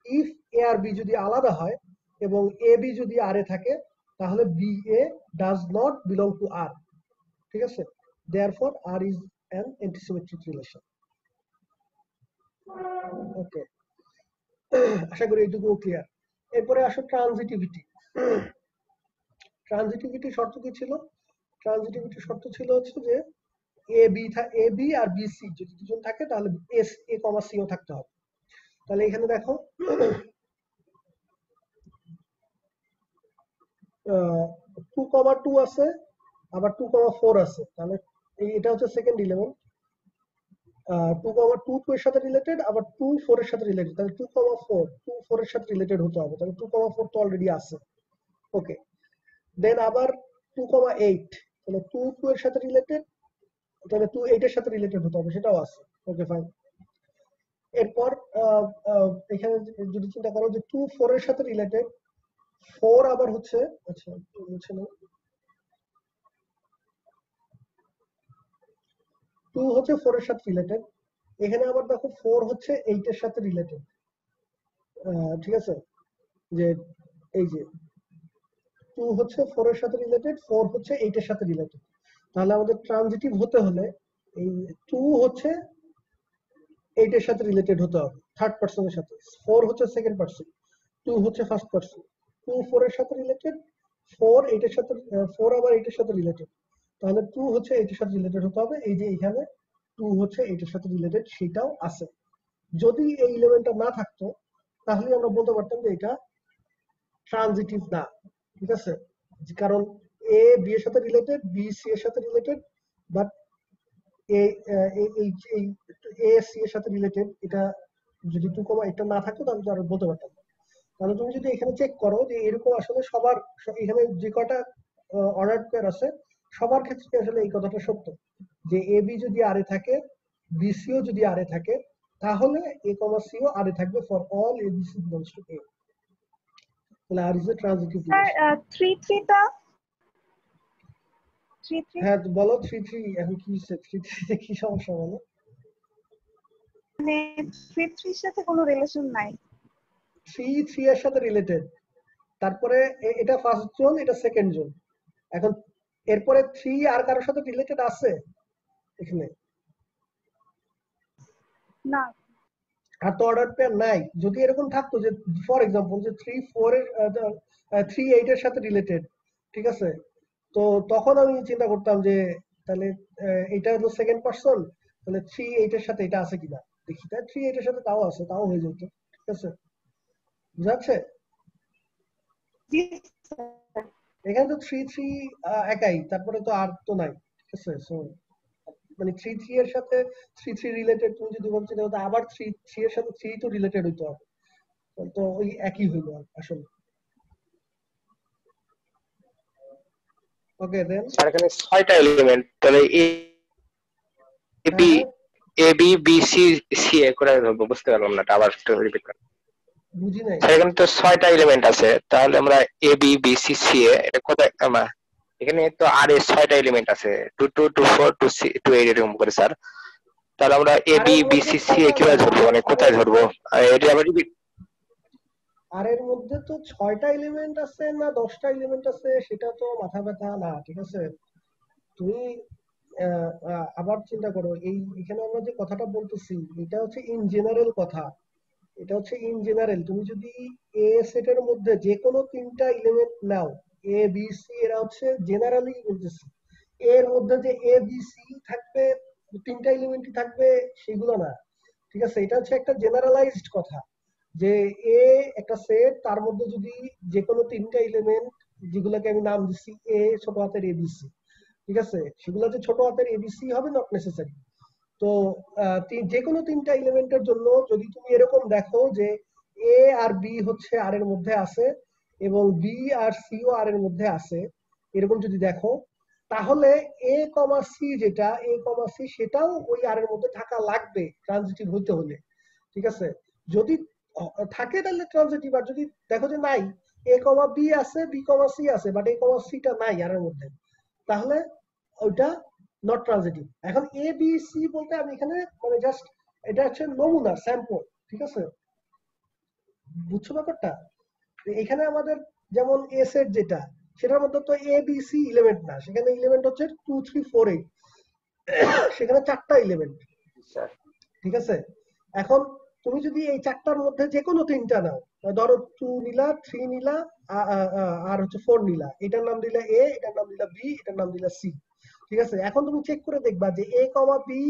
if a R b যদি আলাদা হয় এবং a, b যদি r এ থাকে তাহলে b, a does not belong to R, ঠিক আছে। therefore R is an antisymmetric relation। ওকে, আশা করি এইটুকুও ক্লিয়ার। এরপরে আসো ট্রানজিটিভিটি। ট্রানজিটিভিটি শর্ত কি ছিল? ট্রানজিটিভিটি শর্ত ছিল হচ্ছে যে A B R B C যদি দুজন থাকে তাহলে এস এ কমা সিও থাকতে হবে। তাহলে এখানে দেখো 2,2 আছে, আবার 2,4 আছে। তাহলে এটা হচ্ছে সেকেন্ড এলিমেন্ট। 2,2 এর সাথে রিলেটেড, আবার 2,4 এর সাথে রিলেটেড। তাহলে 2,4 এর সাথে রিলেটেড হতে হবে। তাহলে 2,4 তো অলরেডি আছে। ওকে, দেন আবার 2,8, তাহলে 2 এর সাথে রিলেটেড, তাহলে 2,8 এর সাথে রিলেটেড হতে হবে, সেটাও আছে। Okay fine. এরপর এখানে যদি চিন্তা করো যে 2,4 এর সাথে রিলেটেড, 4 আবার হচ্ছে, আচ্ছা হচ্ছে না, 2 হচ্ছে 4 এর সাথে রিলেটেড। এখানে আবার দেখো 4 হচ্ছে 8 এর সাথে রিলেটেড। ঠিক আছে, যে এই যে 2 হচ্ছে 4 এর সাথে রিলেটেড, 4 হচ্ছে 8 এর সাথে রিলেটেড। তাহলে আমাদের ট্রানজিটিভ হতে হলে এই 2 হচ্ছে 8 এর সাথে রিলেটেড হতে হবে থার্ড পারসনের সাথে, 4 হচ্ছে সেকেন্ড পারসন, 2 হচ্ছে ফার্স্ট পারসন। 2 4 এর সাথে রিলেটেড, 4 8 এর সাথে, 4 আবার 8 এর সাথে রিলেটেড। তাহলে 2 হচ্ছে 8 এর সাথে রিলেটেড হতে হবে। এই যে এখানে 2 হচ্ছে 8 এর সাথে রিলেটেড, সেটাও আছে। যদি এই এলিমেন্টটা না থাকতো তাহলে আমরা বলতে পারতাম যে এটা ট্রানজিটিভ না। ঠিক আছে, কারণ এ বি এর সাথে রিলেটেড, বি সি এর সাথে রিলেটেড, বাট এ সি এর সাথে রিলেটেড। এটা যদি 2,8 না থাকতো তাহলে আমরা বলতে পারতাম না। তাহলে তুমি যদি এখানে চেক করো যে এরকম আসলে সবার, এখানে যে কটা অর্ডার পেয়ার আছে সবার ক্ষেত্রে আসলে এই কথাটা সত্য যে এ বি যদি আর এ থাকে, বি সিও যদি আর এ থাকে, তাহলে এ কমা সিও আর এ থাকবে for all A B C belongs to A. তাহলে R is a transitive relation. Sir 3 হ্যাঁ বলো 3 এখন কি হচ্ছে? 3 কি সমস্যা বলো? মানে 3 সাথে কোনো রিলেশন নাই। 3 এর সাথে রিলেটেড, তারপরে এটা ফার্স্ট জোন, এটা সেকেন্ড জোন। এখন এরপরে 3 আর কারোর সাথে রিলেটেড আছে এখানে? না, আর তো অর্ডার পেয়ার নাই। যদি এরকম থাকতো যে ফর এক্সাম্পল যে 3 8 এর সাথে রিলেটেড, ঠিক আছে, তো তখন আমি চিন্তা করতাম যে তাহলে এটা হলো সেকেন্ড পারসন, তাহলে 3 8 এর সাথে এটা আছে কিনা দেখি। তাই 3 8 এর সাথে তাও আছে, তাও হয়ে যেত। ঠিক আছে, বুঝাচ্ছে? জি স্যার। এখানে তো 3 একাই, তারপরে তো আর তো নাই। ঠিক আছে, সো মানে 3 এর সাথে 3 রিলেটেড তুমি যদি বলছো তাহলে আবার 3 এর সাথে 3 তো রিলেটেড হইতে হবে, তো ওই একই হইলো আসলে। ওকে দেন স্যার এখানে 6টা এলিমেন্ট, তাহলে A B A B B C C এ করে ধরবো, বুঝতে পারলাম না, আবার একটু রিপিট করেন। বুঝি নাই। স্যার এখানে তো 6টা এলিমেন্ট আছে, তাহলে আমরা A B B C C এ এটা কোথায় আমরা এখানে তো আর এর 6টা এলিমেন্ট আছে 2 2 2 4 2 2 8 এরকম করে স্যার। তাহলে আমরা এ আর বি এর বি মধ্যে সি সি এ 6টা কিভাবে না, ধরবো, মানে কোথায় ধরবো এটা আবার রিপিট। আর এর মধ্যে তো 6টা এলিমেন্ট আছে না 10টা এলিমেন্ট আছে সেটা তো মাথা ব্যথা না। ঠিক আছে, তুমি আবার চিন্তা করো, এখানে আমরা যে কথাটা বলতেছি এটা হচ্ছে ইন জেনারেল কথা। এটা হচ্ছে ইন জেনারেল। তুমি যদি এ সেটের মধ্যে যে কোনো 3টা এলিমেন্ট নাও, এ বি সি, এরা হচ্ছে জেনারেলি বলতেছি। এর মধ্যে যে এ বি সি থাকবে, 3টা এলিমেন্টই থাকবে সেগুলো না। ঠিক আছে, এটা হচ্ছে একটা জেনারেলাইজড কথা যে এ একটা সেট, তার মধ্যে যদি যে কোনো 3টা এলিমেন্ট, যেগুলোকে আমি নাম দিচ্ছি এ ছোট হাতের এবিসি, ঠিক আছে, সেগুলো যে ছোট হাতের এবিসি হবে নট নেসেসারি। তো যে কোনো 3টা এলিমেন্টের জন্য যদি তুমি এরকম দেখো যে এ আর বি হচ্ছে আর এর মধ্যে আছে এবং বি আর সিও আর এর মধ্যে আছে, এরকম যদি দেখো, তাহলে এ কমা সি যেটা এ কমা সি সেটাও ওই আর এর মধ্যে থাকা লাগবে ট্রানজিটিভ হইতে হলে। ঠিক আছে, যদি থাকে তাহলে ট্রানজিটিভ, আর যদি দেখো যে নাই, এ কমা বি আছে, বি কমা সি আছে, বাট এ কমা সিটা নাই আর এর মধ্যে, তাহলে ওইটা নট ট্রানজিটিভ। এখন এ বি সি বলতে আমি এখানে মানে জাস্ট এটা হচ্ছে নমুনা, স্যাম্পল। ঠিক আছে, বুঝছো ব্যাপারটা? এখানে আমাদের যেমন এ সেট যেটা, সেটার মধ্যে তো এ বি সি এলিমেন্ট না, সেখানে এলিমেন্ট হচ্ছে 2 3 4 8, সেখানে 4টা এলিমেন্ট। স্যার ঠিক আছে, এখন তুমি যদি এই চারটার মধ্যে যে কোনো তিনটা নাও, ধরো 2 নিলা, 3 নিলা, আর হচ্ছে 4 নিলা, এটার নাম দিলা এ, এটার নাম দিলা বি, এটার নাম দিলা সি। ঠিক আছে, এখন তুমি চেক করে দেখবা যে এ কমা বি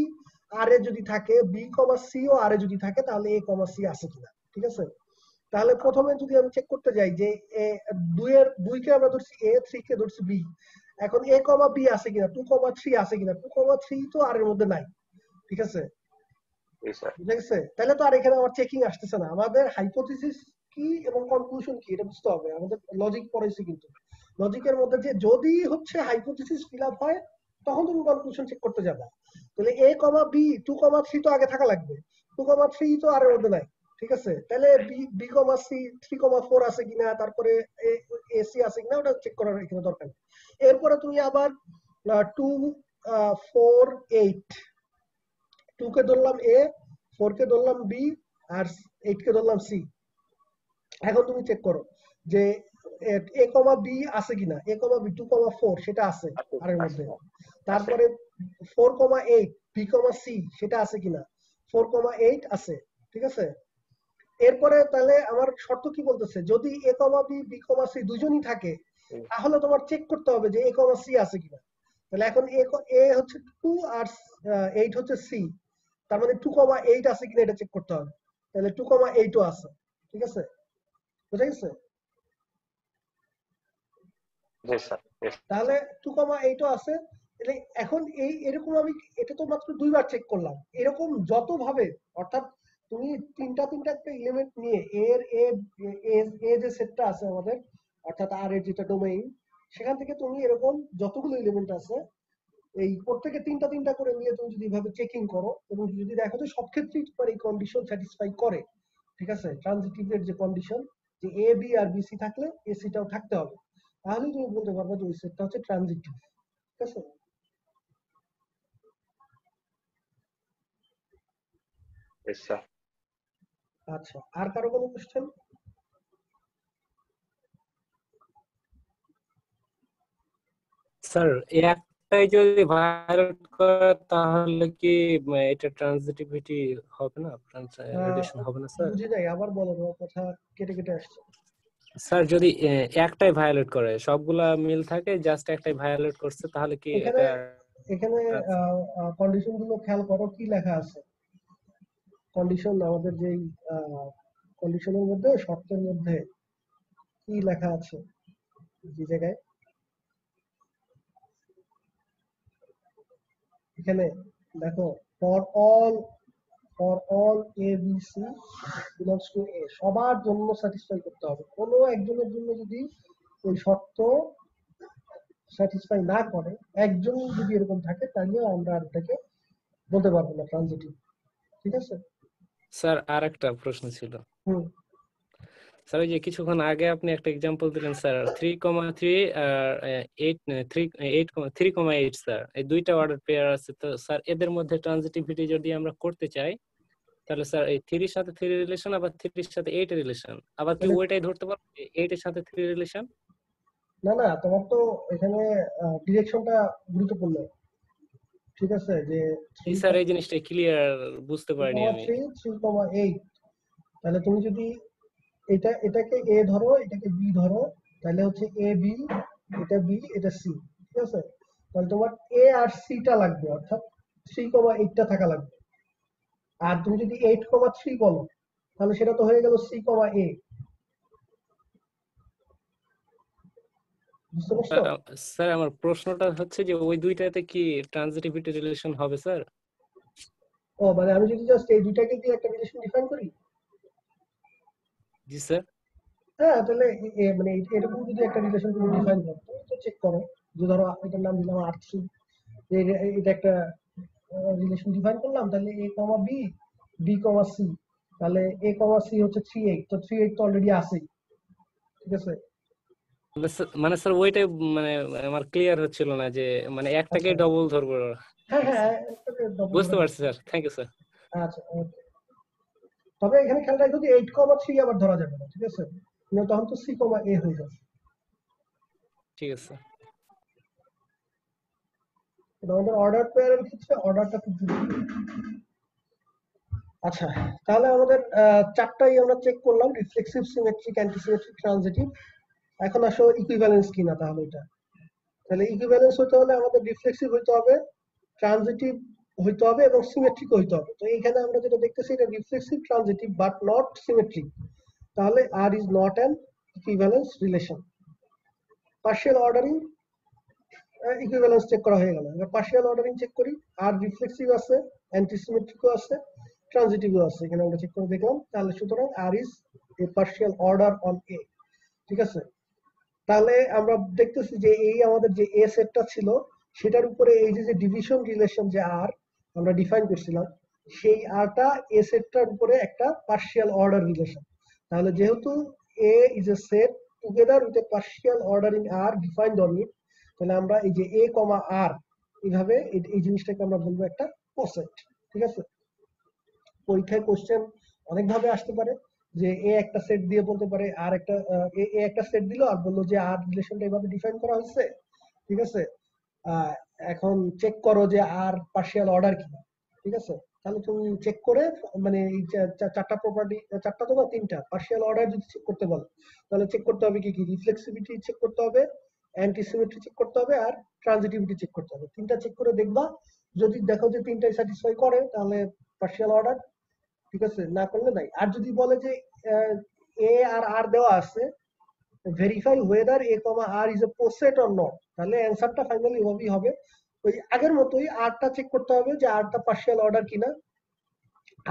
আর এ যদি থাকে, বি কমা সি ও আর এ যদি থাকে, তাহলে এ কমা সি আছে কিনা। ঠিক আছে, তাহলে প্রথমে যদি আমি চেক করতে যাই যে দুইকে আমরা ধরছি এ, 3 কে ধরছি বি, এখন এ কমা বি আছে কিনা, 2,3 আছে কিনা, 2,3 তো আর এর মধ্যে নাই। ঠিক আছে, জি স্যার। বুঝা গেছে? তাহলে তো আর এখানে আমার চেকিং আসতেছে না। আমাদের হাইপোথিসিস কি এবং কনক্লুশন কি এটা বুঝতে হবে। আমাদের লজিক পড়াইছি, কিন্তু লজিকের মধ্যে যে যদি হচ্ছে হাইপোথিসিস ফিল আপ হয় তখন তুমি কনক্লুশন চেক করতে যাবে। তাহলে এ কমা বি 2,3 তো আগে থাকা লাগবে, 2,3 তো আর এর মধ্যে নাই। ঠিক আছে, তাহলে বি কমা সি 3,4 আছে কিনা, তারপরে এ সি আছে কিনা, ওটা চেক করার এখানে দরকার নেই। এরপরে তুমি আবার 2, 4, 8, 2 কে ধরলাম এ, 4 কে ধরলাম বি, আর 8 কে ধরলাম সি। এখন তুমি চেক করো যে এ কমা বি আছে কিনা, এ কমা বি 2,4 সেটা আছে আর এর মধ্যে। তারপরে 4,8 বি কমা সি সেটা আছে কিনা, 4,8 আছে। ঠিক আছে, এরপরে তাহলে আমার শর্ত কি বলতেছে, যদি এ comma B, B comma C দুজনই থাকে, তাহলে তোমার চেক করতে হবে যে এ কমা সি আছে কিনা। তাহলে এখন এ হচ্ছে 2 আর 8 হচ্ছে সি, তার মানে 2,8 আছে কিনা এটা চেক করতে হবে। তাহলে 2,8 ও আছে। ঠিক আছে, বুঝা গেছে? জি স্যার। তাহলে 2,8 ও আছে। তাহলে এখন এরকম আমি এটা তো মাত্র দুইবার চেক করলাম, এরকম যত ভাবে, অর্থাৎ তুমি তিনটা একটা এলিমেন্ট নিয়ে এর এ যে সেটটা আছে আমাদের, অর্থাৎ আর এর যেটা ডোমেইন, সেখান থেকে তুমি এরকম যতগুলো এলিমেন্ট আছে এই প্রত্যেকে তিনটা করে নিয়ে তুমি যদি এভাবে চেকিং করো এবং যদি দেখো যে সব ক্ষেত্রেই তোমার এই কন্ডিশন স্যাটিসফাই করে, ঠিক আছে, ট্রানজিটিভ এর যে কন্ডিশন যে A B R B C থাকলে এ সিটাও থাকতে হবে, তাহলে তুমি বলতে পারবে যে ওই সেটটা হচ্ছে ট্রানজিটিভ। ঠিক আছে, Yes, sir. আচ্ছা, আর কারো কোনো কোশ্চেন? স্যার একটাই যদি ভায়োলেট করে তাহলে কি এটা ট্রানজিটিভিটি হবে না, রিলেশন হবে না স্যার? বুঝি নাই, আবার বলো, তোমার কথা কেটে আসছে। স্যার যদি একটাই ভায়োলেট করে, সবগুলা মিল থাকে, জাস্ট একটাই ভায়োলেট করছে, তাহলে কি এখানে এটা এখানে কন্ডিশন গুলো খেয়াল করো, কি লেখা আছে কন্ডিশন, আমাদের যেই কন্ডিশনের মধ্যে, শর্তের মধ্যে কি লেখা আছে যে জায়গায়, এখানে দেখো, for all A B C belongs to A, সবার জন্য স্যাটিসফাই করতে হবে। কোনো একজনের জন্য যদি ওই শর্ত স্যাটিসফাই না করে, একজন যদি এরকম থাকে, তাহলে আমরা আর এটাকে বলতে পারবো না ট্রানজিটিভ। ঠিক আছে স্যার? আর একটা প্রশ্ন ছিল স্যার, ওই যে কিছুক্ষণ আগে আপনি একটা এক্সাম্পল দিলেন স্যার, 3,3 আর 3,8 স্যার, এই দুইটা অর্ডার পেয়ার আছে, তো স্যার এদের মধ্যে ট্রানজিটিভিটি যদি আমরা করতে চাই, তাহলে স্যার এই 3 এর সাথে 3 রিলেশন, আবার 3 এর সাথে 8 এর রিলেশন, আবার কি ওইটাই ধরতে পারবো 8 এর সাথে 3 রিলেশন? না, তোমার তো এখানে ডিরেকশনটা গুরুত্বপূর্ণ। ঠিক আছে, যে এই স্যার এই জিনিসটা ক্লিয়ার বুঝতে পারিনি আমি। 3,8, তাহলে তুমি যদি এটাকে এ ধরো, এটাকে বি ধরো, তাহলে হচ্ছে এ বি, এটা বি, এটা সি। ঠিক আছে, তাহলে তোমার এ আর সিটা লাগবে, অর্থাৎ 3,8টা থাকা লাগবে। আর তুমি যদি 8,3 বলো, তাহলে সেটা তো হয়ে গেল C,A। বুঝতে পারছো? স্যার আমার প্রশ্নটা হচ্ছে যে ওই দুইটাতে কি ট্রানজিটিভিটি রিলেশন হবে স্যার? ও মানে আমি যদি জাস্ট এই দুইটাকে দিয়ে একটা রিলেশন ডিফাইন করি, জি স্যার। হ্যাঁ, তাহলে মানে এরকম যদি একটা রিলেশন তুমি ডিফাইন করো, তো চেক করো যে ধরো এটার নাম দিলাম R3, এটা একটা রিলেশন ডিফাইন করলাম, তাহলে A, B, B, C, তাহলে A, C হচ্ছে 3,8, তো 3,8 তো অলরেডি আছে। ঠিক আছে, মানে স্যার ওইটাই মানে আমার ক্লিয়ার হচ্ছিল না যে মানে একটাকে আচ্ছা, ডবল ধরবো। হ্যাঁ, এটাকে double বুঝতে ধরে পারছি স্যার, থ্যাংক ইউ স্যার। আচ্ছা, okay। তবে এখানে খেয়াল রাখো যে 8,3 আবার ধরা যাবে না। ঠিক আছে, তখন তো C,A হয়ে যাবে। ঠিক আছে স্যার। আমাদের অর্ডার পেয়ারের ক্ষেত্রে অর্ডারটা খুব জরুরি। আচ্ছা, তাহলে আমাদের চারটাই আমরা চেক করলাম, রিফ্লেক্সিভ, সিমেট্রিক, অ্যান্টিসিমেট্রিক, ট্রানজিটিভ। এখন আসো ইকুইভ্যালেন্স কিনা তাহলে এটা। তাহলে ইকুইভ্যালেন্স হতে হলে আমাদের রিফ্লেক্সিভ হইতে হবে, ট্রানজিটিভ হইতে হবে এবং সিমেট্রিক হইতে হবে। তো এইখানে আমরা যেটা দেখতেছি এটা reflexive, transitive but not symmetric. তাহলে R is not an equivalence relation. Partial ordering, equivalence check করা হয়ে গেল। এবার পার্শিয়াল অর্ডারিং চেক করি। আর রিফ্লেক্সিভ আছে, অ্যান্টিসিমেট্রিকও আছে, ট্রানজিটিভও আছে, এখানে আমরা চেক করে দেখলাম। তাহলে সুতরাং R is a partial order on A. ঠিক আছে, তাহলে আমরা দেখতেছি যে এই আমাদের যে এ সেটটা ছিল সেটার উপরে এই যে ডিভিশন রিলেশন যে আর আমরা ডিফাইন করছিলাম, সেই আরটা এ সেটটার উপরে একটা পার্শিয়াল অর্ডার রিলেশন। তাহলে যেহেতু A is a set together with a partial ordering R defined on it, তাহলে আমরা এই যে এ কমা আর এইভাবে এই জিনিসটাকে আমরা বলবো একটা কোসেট। ঠিক আছে, পরীক্ষায় কোশ্চেন অনেক ভাবে আসতে পারে, যে এ একটা সেট দিয়ে বলতে পারে আর একটা এ একটা সেট দিল আর বললো যে আর রিলেশনটা এইভাবে ডিফাইন করা হয়েছে। ঠিক আছে, এখন চেক করো যে আর পার্শিয়াল অর্ডার কিনা। ঠিক আছে, তাহলে তুমি চেক করে মানে এই চারটা প্রপার্টি, চারটা তো না তিনটা পার্শিয়াল অর্ডার যদি চেক করতে বলো, তাহলে চেক করতে হবে কি কি, রিফ্লেক্সিভিটি চেক করতে হবে, অ্যান্টিসিমেট্রি চেক করতে হবে, আর ট্রানজিটিভিটি চেক করতে হবে। তিনটা চেক করে দেখবা, যদি দেখো যে তিনটাই স্যাটিসফাই করে তাহলে পার্শিয়াল অর্ডার। ঠিক আছে, না করলে নাই। আর যদি বলে যে এ আর আর দেওয়া আছে, verify whether A comma R is a poset or not, তাহলে অ্যান্সারটা ফাইনালি এভাবেই হবে। ওই আগের মতোই আরটা চেক করতে হবে যে আরটা পার্শিয়াল অর্ডার কিনা।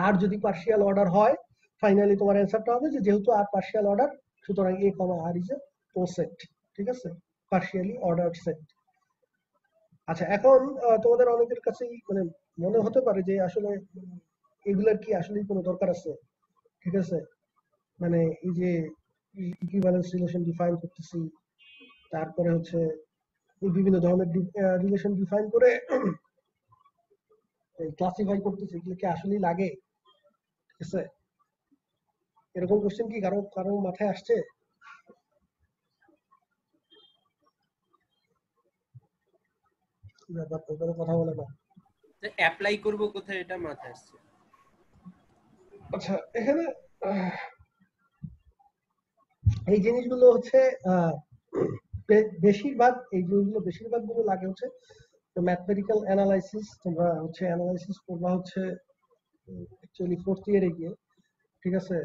আর যদি পার্শিয়াল অর্ডার হয়, ফাইনালি তোমার অ্যান্সারটা হবে যে যেহেতু আর পার্শিয়াল অর্ডার, সুতরাং এ কমা আর ইজ এ পোসেট। ঠিক আছে, পার্শিয়ালি অর্ডার্ড সেট। আচ্ছা, এখন তোমাদের অনেকের কাছেই মানে মনে হতে পারে যে আসলে এগুলার কি আসলে কোনো দরকার আছে। ঠিক আছে, মানে এই যে ইকুইভ্যালেন্স রিলেশন ডিফাইন করতেছি, তারপরে হচ্ছে এই বিভিন্ন ধরনের রিলেশন ডিফাইন করে ক্লাসিফাই করতেছি, এগুলো কি আসলেই লাগে? ঠিক আছে, এরকম কোশ্চেন কি কারো কারো মাথায় আসছে? কি ব্যাপার, তো কোনো কথা বলে না। অ্যাপ্লাই করব কোথায় এটা মাথায় আসছে। আচ্ছা, এখানে এই জিনিসগুলো হচ্ছে বেশিরভাগ এই জিনিসগুলো বেশিরভাগ গুলো লাগে হচ্ছে ম্যাথমেটিক্যাল অ্যানালাইসিস। তোমরা হচ্ছে অ্যানালাইসিস করবা হচ্ছে অ্যাকচুয়ালি ফোর্থ ইয়ারে গিয়ে। ঠিক আছে,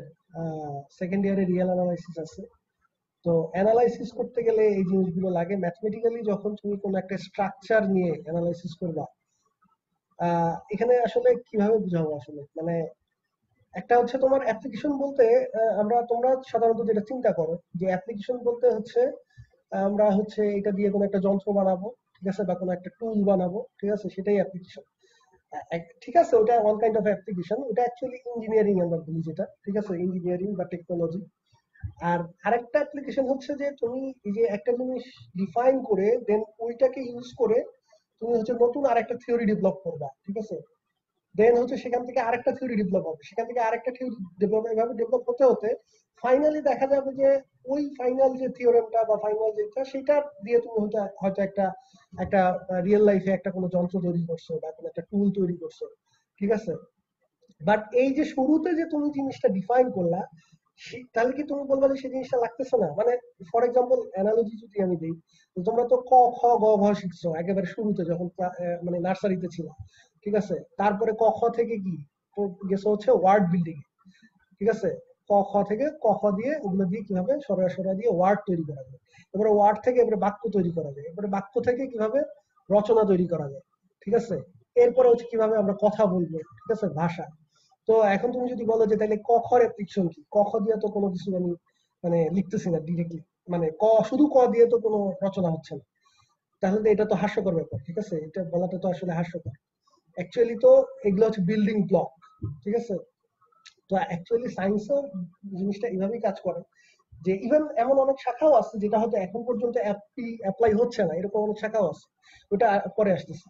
সেকেন্ড ইয়ারে রিয়েল অ্যানালাইসিস আছে। তো অ্যানালাইসিস করতে গেলে এই জিনিসগুলো লাগে। ম্যাথমেটিক্যালি যখন তুমি কোনো একটা স্ট্রাকচার নিয়ে অ্যানালাইসিস করবা, এখানে আসলে কিভাবে বুঝাবো আসলে, মানে একটা হচ্ছে তোমার অ্যাপ্লিকেশন বলতে তোমরা সাধারণত যেটা চিন্তা করো যে অ্যাপ্লিকেশন বলতে হচ্ছে আমরা হচ্ছে এটা দিয়ে কোনো একটা যন্ত্র বানাবো, ঠিক আছে, বা কোনো একটা টুল বানাবো। ঠিক আছে, সেটাই অ্যাপ্লিকেশন। ঠিক আছে, ওটা ওয়ান কাইন্ড অফ অ্যাপ্লিকেশন, ওটা অ্যাকচুয়ালি ইঞ্জিনিয়ারিং আমরা বলি যেটা। ঠিক আছে, ইঞ্জিনিয়ারিং বা টেকনোলজি। আর আরেকটা অ্যাপ্লিকেশন হচ্ছে যে তুমি এই যে একটা জিনিস ডিফাইন করে দেন ওইটাকে ইউজ করে তুমি হচ্ছে নতুন আরেকটা থিওরি ডেভেলপ করবা। ঠিক আছে, দেন হচ্ছে সেখান থেকে আরেকটা থিওরি ডেভেলপ হবে, সেখান থেকে আরেকটা থিওরি ডেভেলপ, এভাবে ডেভেলপ হতে হতে ফাইনালি দেখা যাবে যে ওই ফাইনাল যে থিওরেমটা বা ফাইনাল যেটা সেটা দিয়ে তুমি হয়তো একটা একটা রিয়েল লাইফে একটা কোনো যন্ত্র তৈরি করছো বা কোনো একটা টুল তৈরি করছো। ঠিক আছে, বাট এই যে শুরুতে যে তুমি জিনিসটা ডিফাইন করলা, তাহলে কি তুমি বলবা যে সেই জিনিসটা লাগতেছে না? মানে ফর এক্সাম্পল অ্যানালজি যদি আমি দিই, তোমরা তো ক খ গ ঘ শিখছো একেবারে শুরুতে যখন মানে নার্সারিতে ছিল। ঠিক আছে, তারপরে ক খ থেকে কি গেছো হচ্ছে ওয়ার্ড বিল্ডিং। ঠিক আছে, ক খ থেকে ক খ দিয়ে ওগুলো দিয়ে কিভাবে সরা সরা দিয়ে ওয়ার্ড তৈরি করা যায়, এবারে ওয়ার্ড থেকে এবারে বাক্য তৈরি করা যায়, এবারে বাক্য থেকে কিভাবে রচনা তৈরি করা যায়। ঠিক আছে, এরপরে হচ্ছে কিভাবে আমরা কথা বলবো। ঠিক আছে, ভাষা। তো এখন তুমি যদি বলো যে তাহলে ক খর অ্যাপ্লিকেশন কি, ক খ দিয়ে তো কোনো কিছু আমি মানে লিখতেছি না ডিরেক্টলি, মানে শুধু ক দিয়ে তো কোনো রচনা হচ্ছে না, তাহলে তো এটা তো হাস্যকর ব্যাপার। ঠিক আছে, এটা বলাটা তো আসলে হাস্যকর। অ্যাকচুয়ালি তো এগুলো হচ্ছে বিল্ডিং ব্লক। ঠিক আছে, তো অ্যাকচুয়ালি সায়েন্সও জিনিসটা এইভাবেই কাজ করে যে ইভেন এমন অনেক শাখাও আছে যেটা হয়তো এখন পর্যন্ত অ্যাপ্লাই হচ্ছে না, এরকম অনেক শাখাও আছে, ওটা পরে আসতেছে।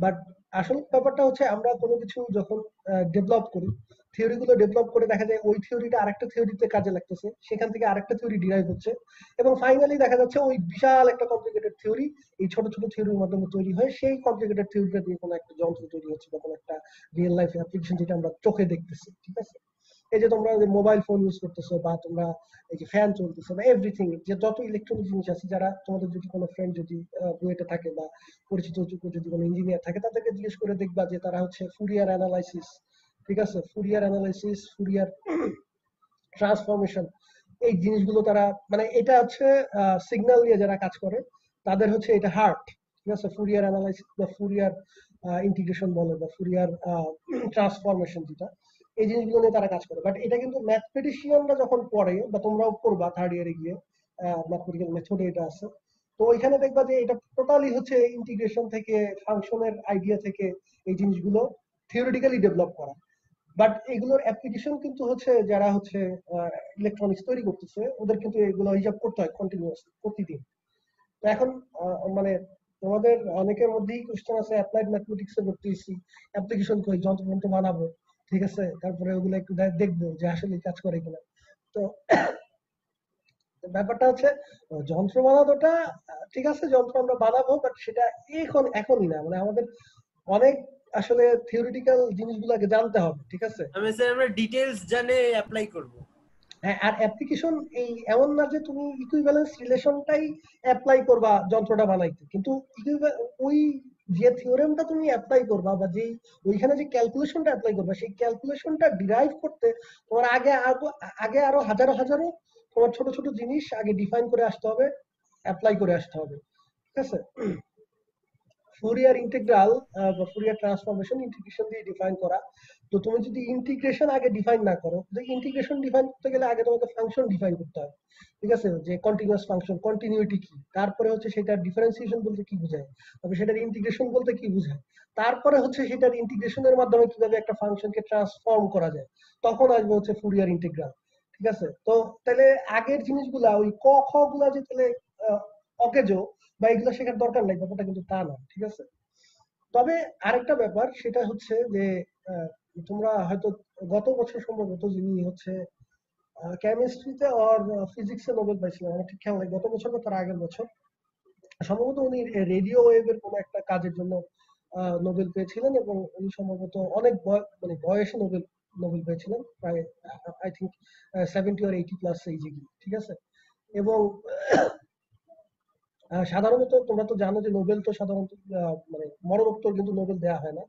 বাট আসল ব্যাপারটা হচ্ছে আমরা কোনো কিছু যখন ডেভেলপ করি থিওরি গুলো ডেভেলপ করে দেখা যায় ওই থিওরিটা আরেকটা থিওরিতে কাজে লাগতেছে, সেখান থেকে আরেকটা থিওরি ডিরাইভ হচ্ছে, এবং ফাইনালি দেখা যাচ্ছে ওই বিশাল একটা কমপ্লিকেটেড থিওরি এই ছোট ছোট থিওরির মাধ্যমে তৈরি হয়, সেই কমপ্লিকেটেড থিওরিটা দিয়ে কোনো একটা যন্ত্র তৈরি হচ্ছে বা কোনো একটা রিয়েল লাইফ অ্যাপ্লিকেশন যেটা আমরা চোখে দেখতেছি। ঠিক আছে, এই যে তোমরা যে মোবাইল ফোন ইউজ করতেছো বা তোমরা এই যে ফ্যান চলতেছে বা এভরিথিং, যে যত ইলেকট্রনিক জিনিস আছে, যারা তোমাদের যদি কোনো ফ্রেন্ড যদি বুয়েটে থাকে বা পরিচিত যদি কোনো ইঞ্জিনিয়ার থাকে, তাদেরকে জিজ্ঞেস করে দেখবা যে তারা হচ্ছে ফুরিয়ার অ্যানালাইসিস, ঠিক আছে, ফুরিয়ার অ্যানালাইসিস, ফুরিয়ার ট্রান্সফরমেশন, এই জিনিসগুলো তারা মানে এটা হচ্ছে সিগন্যাল নিয়ে যারা কাজ করে তাদের হচ্ছে এটা হার্ট। ঠিক আছে, ফুরিয়ার অ্যানালাইসিস বা ফুরিয়ার ইন্টিগ্রেশন বলে বা ফুরিয়ার ট্রান্সফরমেশন, যেটা এই জিনিসগুলো নিয়ে তারা কাজ করে। বাট এটা কিন্তু ম্যাথমেটিশিয়ানরা যখন পড়ে বা তোমরাও করবা থার্ড ইয়ারে গিয়ে, ম্যাথমেটিক্যাল মেথডে এটা আছে, তো ওইখানে দেখবা যে এটা টোটালি হচ্ছে ইন্টিগ্রেশন থেকে, ফাংশনের আইডিয়া থেকে এই জিনিসগুলো থিওরিটিক্যালি ডেভেলপ করা। বাট এগুলোর অ্যাপ্লিকেশন কিন্তু হচ্ছে যারা হচ্ছে ইলেকট্রনিক্স তৈরি করতেছে ওদের কিন্তু এগুলো হিসাব করতে হয় কন্টিনিউয়াস প্রতিদিন। তো এখন মানে তোমাদের অনেকের মধ্যেই কোশ্চেন আছে অ্যাপ্লাইড ম্যাথমেটিক্স এ ভর্তি হয়েছি, অ্যাপ্লিকেশন কই, যন্ত্র বানাবো, ঠিক আছে, তারপরে ওগুলো একটু দেখবো যে আসলে কাজ করে কিনা। তো ব্যাপারটা হচ্ছে যন্ত্র বানানোটা ঠিক আছে, যন্ত্র আমরা বানাবো, বাট সেটা এখনই না, মানে আমাদের অনেক আসলে থিওরিটিক্যাল জিনিসগুলোকে জানতে হবে। ঠিক আছে, আমরা ডিটেইলস জানে অ্যাপ্লাই করব। হ্যাঁ, আর অ্যাপ্লিকেশন এই এমন না যে তুমি ইকুইভ্যালেন্স রিলেশনটাই অ্যাপ্লাই করবা যন্ত্রটা বানাইতে, কিন্তু ওই যে থিওরেমটা তুমি অ্যাপ্লাই করবা বা যে ওইখানে যে ক্যালকুলেশনটা অ্যাপ্লাই করবা, সেই ক্যালকুলেশনটা ডিরাইভ করতে তোমার আগে আরো হাজারো তোমার ছোট ছোট জিনিস আগে ডিফাইন করে আসতে হবে, অ্যাপ্লাই করে আসতে হবে। ঠিক আছে, ফুরিয়ার ইন্টিগ্রাল বা ফুরিয়ার ট্রান্সফরমেশন ইন্টিগ্রেশন দিয়ে ডিফাইন করা। তো তুমি যদি ইন্টিগ্রেশন আগে ডিফাইন না করো, ইন্টিগ্রেশন ডিফাইন করতে গেলে আগে তোমাকে ফাংশন ডিফাইন করতে হবে। ঠিক আছে, যে কন্টিনিউয়াস ফাংশন, কন্টিনিউইটি কি, তারপরে হচ্ছে সেটার ডিফারেন্সিয়েশন বলতে কি বোঝায়, তবে সেটার ইন্টিগ্রেশন বলতে কি বোঝায়, তারপরে হচ্ছে সেটার ইন্টিগ্রেশনের মাধ্যমে কিভাবে একটা ফাংশনকে ট্রান্সফর্ম করা যায়, তখন আসবে হচ্ছে ফুরিয়ার ইন্টিগ্রাল। ঠিক আছে, তো তাহলে আগের জিনিসগুলা ওই ক খ গুলা যে তাহলে অকেজো বা এগুলো শেখার দরকার নাই, ব্যাপারটা কিন্তু তা না। ঠিক আছে, তবে আরেকটা ব্যাপার সেটা হচ্ছে যে তোমরা হয়তো গত বছর সম্ভবত যিনি হচ্ছে কেমিস্ট্রিতে আর ফিজিক্সে নোবেল পাইছিলেন, আমার ঠিক খেয়াল নেই গত বছর বা তার আগের বছর, সম্ভবত উনি রেডিও ওয়েভের কোনো একটা কাজের জন্য নোবেল পেয়েছিলেন, এবং উনি সম্ভবত অনেক মানে বয়সে নোবেল পেয়েছিলেন, প্রায় আই থিঙ্ক 70 or 80 প্লাস এইজে গিয়ে। ঠিক আছে, এবং সাধারণত তোমরা তো জানো যে নোবেল তো সাধারণত মানে মরণোত্তর কিন্তু নোবেল দেওয়া হয় না।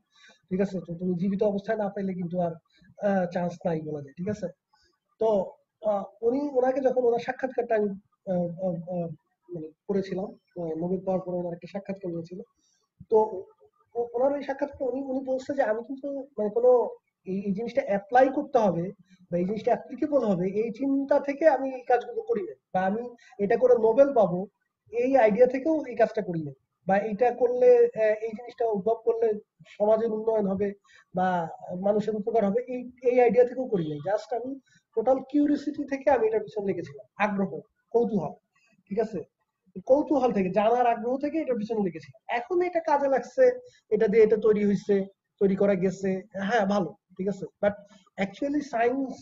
ঠিক আছে, তো তুমি জীবিত অবস্থায় না পাইলে কিন্তু আর চান্স নাই বলা যায়। ঠিক আছে, তো ওনাকে যখন ওনার সাক্ষাৎকারটা আমি মানে করেছিলাম, নোবেল পাওয়ার পরে ওনার একটা সাক্ষাৎকার নিয়েছিল, তো ওনার ওই সাক্ষাৎকার উনি বলছে যে আমি কিন্তু মানে কোনো এই জিনিসটা অ্যাপ্লাই করতে হবে বা এই জিনিসটা অ্যাপ্লিকেবল হবে এই চিন্তা থেকে আমি এই কাজগুলো করি না, বা আমি এটা করে নোবেল পাবো এই আইডিয়া থেকেও এই কাজটা করি না, বা এইটা করলে এই জিনিসটা উদ্ভব করলে সমাজের উন্নয়ন হবে বা মানুষের উপকার হবে এই আইডিয়া থেকেও করি নাই। জাস্ট আমি টোটাল কিউরিওসিটি থেকে আমি এটার পিছনে লেগেছিলাম, আগ্রহ, কৌতূহল। ঠিক আছে, কৌতূহল থেকে, জানার আগ্রহ থেকে এটার পিছনে লেগেছিলাম। এখন এটা কাজে লাগছে, এটা দিয়ে এটা তৈরি হয়েছে, তৈরি করা গেছে, হ্যাঁ ভালো। ঠিক আছে, বাট অ্যাকচুয়ালি সায়েন্স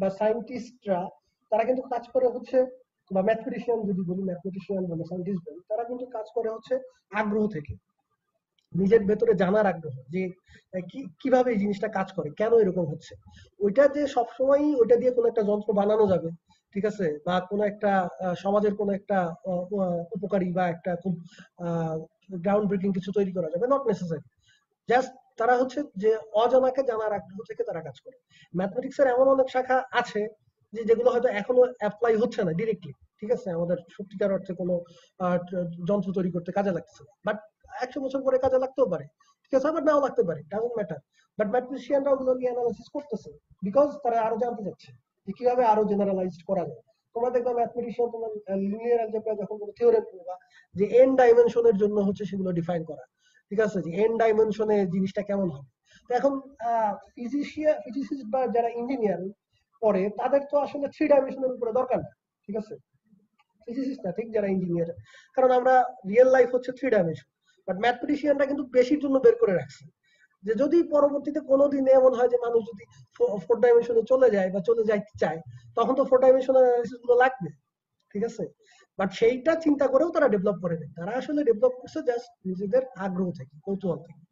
বা সায়েন্টিস্টরা তারা কিন্তু কাজ করে হচ্ছে, বা ম্যাথমেটিশিয়ান যদি বলি, ম্যাথমেটিশিয়ান বলে সায়েন্টিস্ট বলি, তারা কিন্তু কাজ করে হচ্ছে আগ্রহ থেকে, নিজের ভেতরে জানার আগ্রহ, যে কিভাবে এই জিনিসটা কাজ করে, কেন এরকম হচ্ছে। ওইটা যে সবসময় ওইটা দিয়ে কোনো একটা যন্ত্র বানানো যাবে, ঠিক আছে, বা কোনো একটা সমাজের কোনো একটা উপকারী বা একটা খুব গ্রাউন্ড ব্রেকিং কিছু তৈরি করা যাবে, নট নেসেসারি। জাস্ট তারা হচ্ছে যে অজানাকে জানার আগ্রহ থেকে তারা কাজ করে। ম্যাথমেটিক্স এর এমন অনেক শাখা আছে যেগুলো হয়তো এখনো অ্যাপ্লাই হচ্ছে না ডিরেক্টলি। ঠিক আছে, আমাদের সত্যিকার অর্থে কোনো যন্ত্র তৈরি করতে কাজে লাগছে না, বাট 100 বছর পরে কাজে লাগতেও পারে। ঠিক আছে, আবার নাও লাগতে পারে, ডাজন্ট ম্যাটার। বাট ম্যাথমেটিশিয়ানরা ওগুলো নিয়ে অ্যানালাইসিস করতেছে, বিকজ তারা আরো জানতে চাচ্ছে যে কিভাবে আরো জেনারেলাইজড করা যায়। তোমরা দেখবা ম্যাথমেটিশিয়ান তোমার লিনিয়ার অ্যালজেব্রা যখন কোনো থিওরেম পড়বা, যে n ডাইমেনশনের জন্য হচ্ছে সেগুলো ডিফাইন করা। ঠিক আছে, যে n ডাইমেনশনে জিনিসটা কেমন হবে। তো এখন ফিজিসিস্ট বা যারা ইঞ্জিনিয়ার পড়ে তাদের তো আসলে 3 ডাইমেনশনের উপরে দরকার না। ঠিক আছে, ফিজিসিস্ট না, ঠিক, যারা ইঞ্জিনিয়ার, কারণ আমরা রিয়েল লাইফ হচ্ছে 3 ডাইমেনশন। বাট ম্যাথমেটিশিয়ানরা কিন্তু বেশির জন্য বের করে রাখছে। যে যদি পরবর্তীতে কোনোদিন এমন হয় যে মানুষ যদি 4 ডাইমেনশনে চলে যায় বা চলে যাইতে চায়, তখন তো 4 ডাইমেনশনাল অ্যানালাইসিস গুলো লাগবে, ঠিক আছে? বাট সেইটা চিন্তা করেও তারা ডেভেলপ করে নেয়। তারা আসলে ডেভেলপ করছে জাস্ট নিজেদের আগ্রহ থেকে, কৌতূহল থেকে,